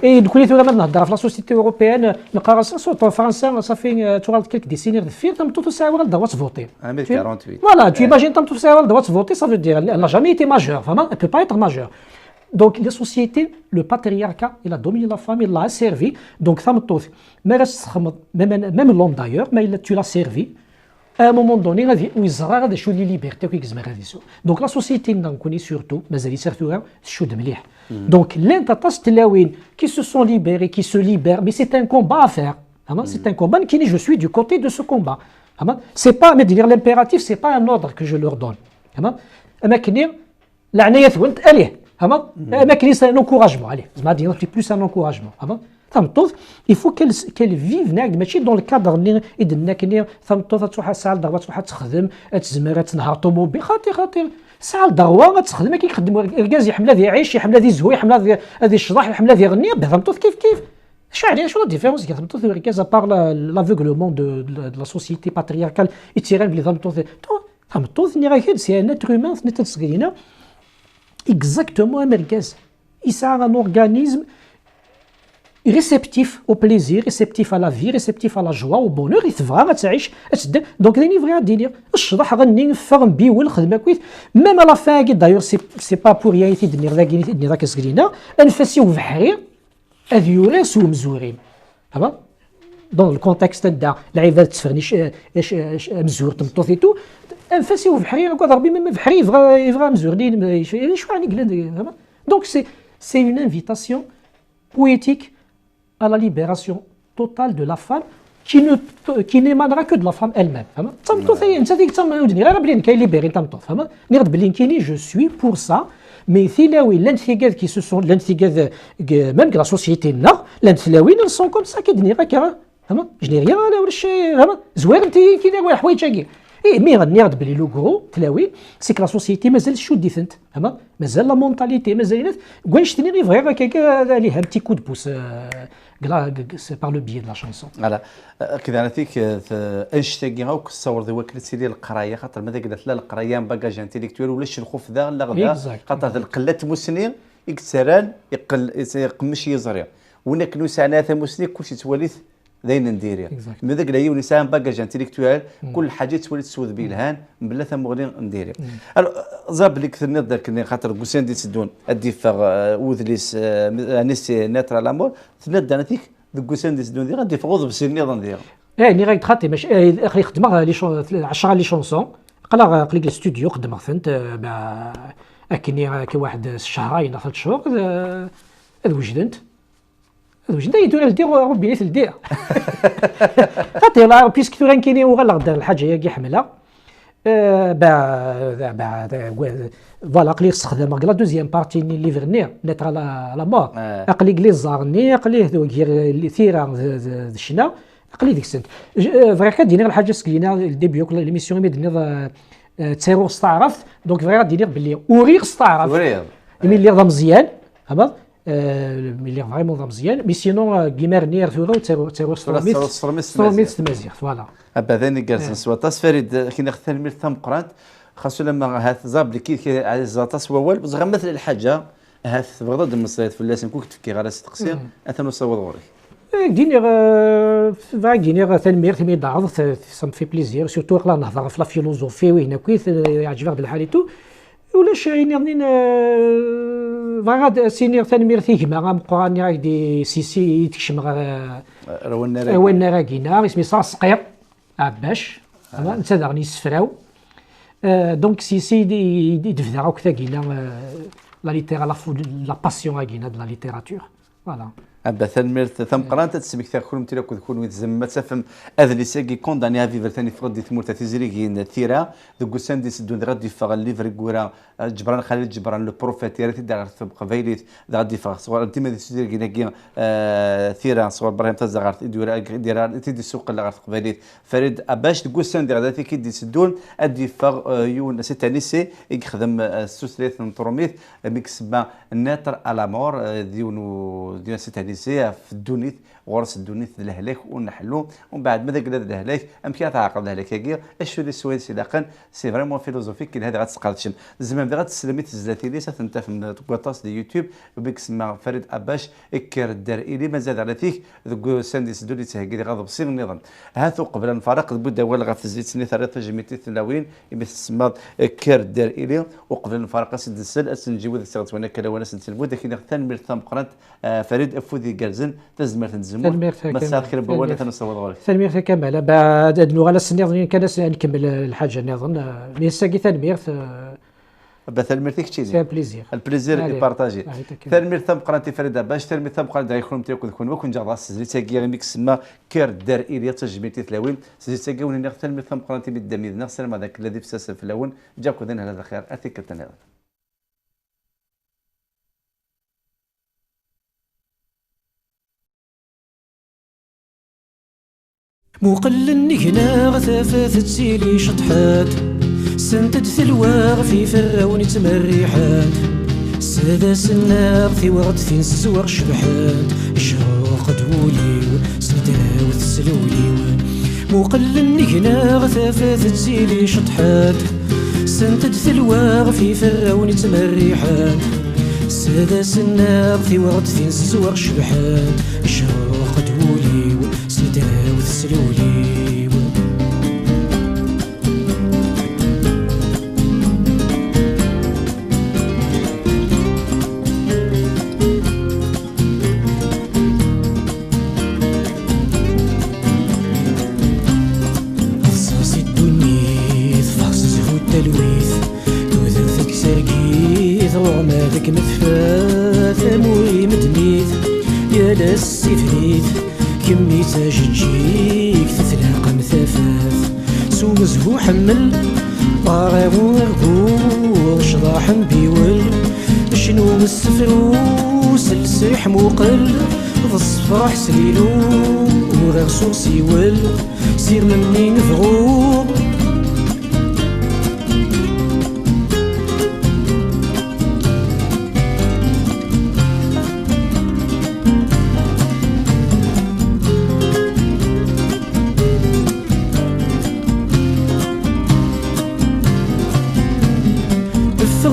اي دوك لي نهضر في لا سوسيتي اوروبيان نقرا صوت فرنسا صافي تورال كيلك ديسينير دفير تمطوط ساعه ولا دوات فوتي 48 فوالا tu imagines تمطوط ساعه ولا دوات فوتي ça veut dire elle n'a jamais été majeure فهمت elle peut pas être majeure donc les sociétés le patriarcat il a dominé la femme il l'a servi donc تمطوط ما راش تخمض même l'homme d'ailleurs mais tu l'as servi à un moment donné غادي ويزرع هذا شو لي ليبرتي كيكزمر غادي يسوق دونك لا سوسيتي نكوني سورتو مازال يسيرتو شود مليح دونك لين تطاس تلاوين كي سو سون ليبري كي سو ليبر مي سي ان كومبا ا فير سي ان كومبا كيني جو سوي دو كوتي دو سو كومبا سي با مي دير لامبيراتيف سي با ان اوردر كو جو لور دون اما كاين العنايه ثونت عليه ما كاين ان انكوراجمون عليه زعما دير بلوس ان انكوراجمون ثمطوط يفو كال فيف ناك ماشي دون الكادر اللي يدنا كاين ثمطوط تروح ساعه لدغوا تروح تخدم تزمر تنهار طوموبيل خاطر ساعه لدغوا تخدم كي يخدم ركاز يحمل هذه يعيش يحمل هذه زهو يحمل هذه الشضاح يحمل هذه يغني ثمطوط كيف شنو لا ديفيرونس كي تمطوط وركاز ابار لافيغلومون دو لا سوسيتي باترياركال يتيران بلي تمطوط ني غاكيد سي ان اتر هيومان ثني تسقينا اكزاكتومون امريكاز يسعى ان اورغانيزم ريسبتيف او بليزير ريسبتيف على في ريسبتيف على جوا او بونور يتفغى تعيش تسد دونك ديني فغي دينير الشطح غني فغن بي والخدمه كويس ميم لا فان كي دايور سي با بور ريان يدير ذاك يدير ذاك سكرينا انفاسي وفحري اذيوري سو مزورين فهمت دون الكونتكست تاع العباد تفرنيش مزور تمطوثيتو انفاسي وفحري نقول ربي ميم فحري يفغى مزورين شو يعني قلنا دونك سي اون انفيتاسيون poétique à la libération totale de la femme qui n'émanera que de la femme elle-même. Je suis pour ça, mais l'intégration qui se sont même que la société ne sont comme ça. Je n'ai rien à dire. Et mais le gros, c'est que la société مازال شو ديفنت مازال لا مونتاليتي مازال كواش تني فغير هكاك عليها بتي كود بوس سي بار لو بيي دو لا شانسون على كذا انا فيك انشتاقي غاوك الصور ذي وكلتي لي القرايه خاطر ماذا قالت لا القرايه باكاج انتيليكتوال ولاش الخوف ذا لا غدا خاطر القله مسني يكسران يقمش يزري ونك نسانا ثمسني كلشي تواليث ذين نديرها ماذا قال لي ونسان باكاج انتيليكتوال كل حاجه تولي تسود بالهان بلا ثم مغني نديرها زاب لي كثر نقدر كني خاطر كوسان دي تسدون الدفاع وذليس نسي ناترا لامور تنادى انا فيك كوسان دي تسدون ديال غادي فغوض بسيني نديرها ني غادي تخاطي باش اخي خدمه لي 10 لي شونسون قلق الاستوديو خدمه فهمت اكني كي واحد شهرين 3 شهور وجدت واش انت يدور لدير ربي ليث لدير خاطر لا بيسك ثوران كاينين وغلا دار الحاجه هي كي حمله فوالا قلي استخدم لا دوزيام بارتي اللي فيرني نيت على مور اقلي لي زارني اقلي ذوك ثيرا الشنا اقلي ديك السنت فري كدير الحاجه سكلينا الديبيو كل ليميسيون ميدني تسيرو استعرف دونك فري غادي ندير باللي وريغ استعرف وريغ اللي راه مزيان فهمت اللي فريمون مزيان مي سينون كيمار نير ثورو تيرو ستروميت تمازيغ فوالا ابدا جالس نسواطاس فريد كي ناخذ تلميذ ثم قرات خاصو لما هاث زاب لي كي على زاطاس ووال بزغ مثل الحاجه هاث بغداد المصريات في اللاسن كوك تفكي غير تقسيم اثنو نصور غوري دينيغ تلميذ دعض سام في بليزير سورتو قلا نهضر في لا فيلوزوفي وهنا كويس يعجبك بالحاليتو ولاش يعني فغاد سينير تنمير ثيكما غنبقى راني سيسي يتكشم رونا راكينا اسمي صاص صقير عباش انت داغني سفراو دونك سيسي يدفع هاك ثاكينا لا ليتيرا لا باسيون راكينا دو لا ليتيراتور فوالا ابا ثنمير ثم قرانت تسميك تاكل متي راكو تكون ويتزم تفهم اذلي ساكي كونداني فيفر ثاني فغدي ثمور تيزريكي ثيرا دو ساندي سدون غادي فغ ليفر كورا جبران خالد جبران لو بروفيت يا ريت دار تبقى فايليت غادي فغ صور ديما تيزريكي ناكي ثيرا صور ابراهيم تزغار دير تيدي السوق اللي غارت قبيليت فريد اباش دو ساندي غادي كي دي سدون ادي فغ يون سيتانيسي يخدم السوسليت نطروميت ميكسبا ناتر الامور ديون سيتانيسي في الدونيت غرس الدونيت الهلاك ونحلو ومن بعد ماذا قال الهلاك ام كي تعاقد الهلاك كي اش لي سويد سلاقا سي فريمون فيلوزوفيك هذا غتسقلتشم زعما غاد تسلمي تزلاتي لي انت في كواطاس دي يوتيوب بك سما فريد اباش اكر الدار الي مازال على فيك ذوك سانديس دولي تهكي غاضب بصير النظام هاتو قبل نفرق بدا ولا غتزيد سني ثلاثه جميتي ثلاوين يسمى اكر الدار الي وقبل نفرق سد السل اسنجيو ذاك وانا كلا وانا سنتلبو ذاك ثاني مير ثم قرات فريد افوذي كالزن تزمر تنزمو مساء الخير بولا تنصور غوري تنمير كامل بعد ادنو على السنيض كان نكمل الحاجه نظن مي ساكي تنمير تنمير فيك تشي سي بليزير البليزير بارطاجي تنمير ثم قرانتي فريده باش تنمير ثم قرانت يكون متيكون كون وكون جا راس زري تاكي غيميك سما كير دار اليا تجميتي ثلاوين سي تاكي وني تنمير ثم قرانتي بالدمي نفس ما ذاك الذي في الاول جاكو ذن هذا الخير اثيك التناول مقلن هنا غثافات تسيلي شطحات سنتد ثلواغ في فراون تمريحات سادس النار في وغد فين الزواغ شبحات شروق دولي سنداو تسلولي مقلن هنا غثافات تزيلي شطحات سنتد ثلواغ في فراون تمريحات سادا سناغ في وقت في الزوار شبحات شروق دولي سنداو تسلولي ذاك متفاث موي مدنيت يا للسيفنيت كمي تاجيك تتلاقى مثافاث سو مزهو حمل طاغي ورقو شضاح بيول شنو السفروس السريح موقل ذا الصفراح سليلو وغير صوص يول سير مني نفغو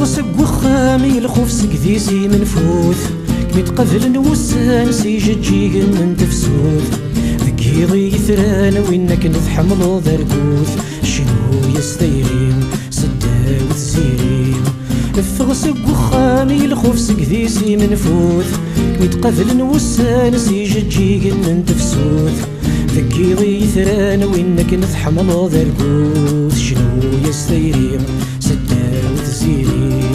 فغسق وخامي الخوف سكذيسي منفوث كمي تقفل نوسان سيجي من تفسوث ذكي ضيثران وينك نتحمل ذرقوث شنو يستيرين سداو الزيرين فغسق وخامي الخوف سكذيسي منفوث كمي تقفل نوسان سيجي من تفسوث ذكي ضيثران وينك نتحمل ذرقوث شنو يستيرين سداو الزيرين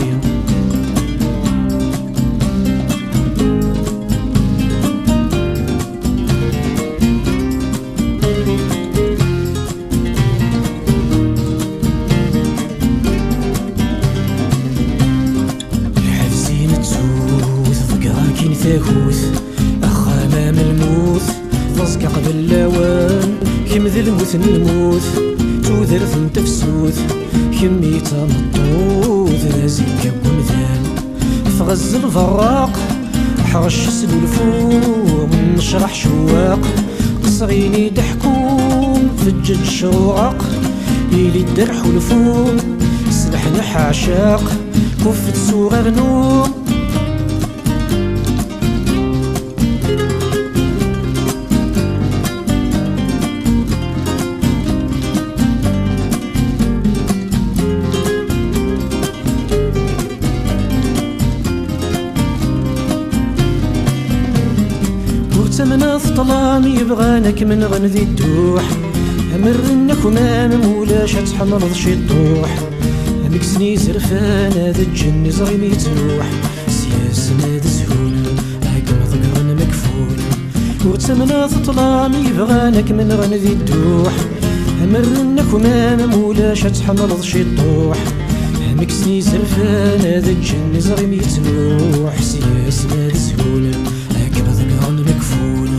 ثاهوث أخانا ملموث ضزق قبل اللوان كم ذي الموث نموث توذرث تفسوث كمي تمطوث رازيك ومذان فغز الفراق حرش سلو الفوق نشرح شواق قصريني ضحكوم فجج شروعق ليلي الدرح والفوق سبح نح عشاق كفت صغر نوم مناث طلامي يبغانك من غنذي الدوح أمر إنك ومام مولاش تحمرض شي طوح مكسني زرفان هذا الجن زغيمي تروح سياس ناد زهولة عقم ضقرن مكفول وتمناث طلامي يبغانك من غنذي الدوح أمر إنك ومام مولاش تحمرض شي طوح مكسني زرفان هذا الجن زغيمي تروح سياس ناد زهولة عقم ضقرن مكفول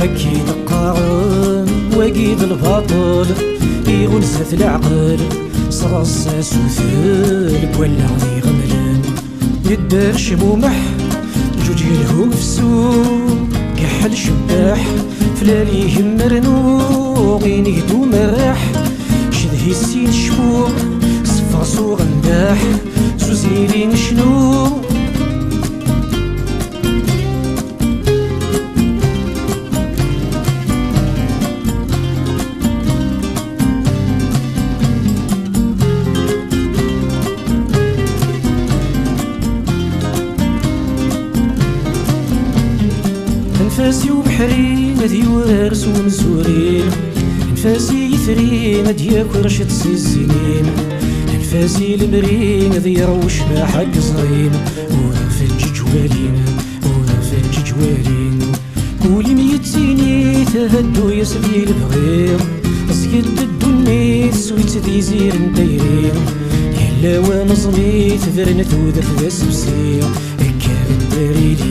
أكيد القارن وأكيد الباطل يغنسة العقل صرصاس وثلك ولا غني غملان يدار شمومح جوج يلهو في السوق كحل شباح فلاليه مرنوق ينهدو مرح شدهي السين شفوق صفا صوغ نداح سوزيرين شنو انفاسي وبحري ندي وارس ومزورين انفاسي يثري ندي ياكل رشد السنين انفاسي المرين ذي يروش باحق صغير ورافد جوالين ورافد جوالين قولي ميتيني تهدو يسبي البغير اسكت الدنيا سويت ذي زير دايرين لو نظمي تفرنت وذا في السبسية كان دريلي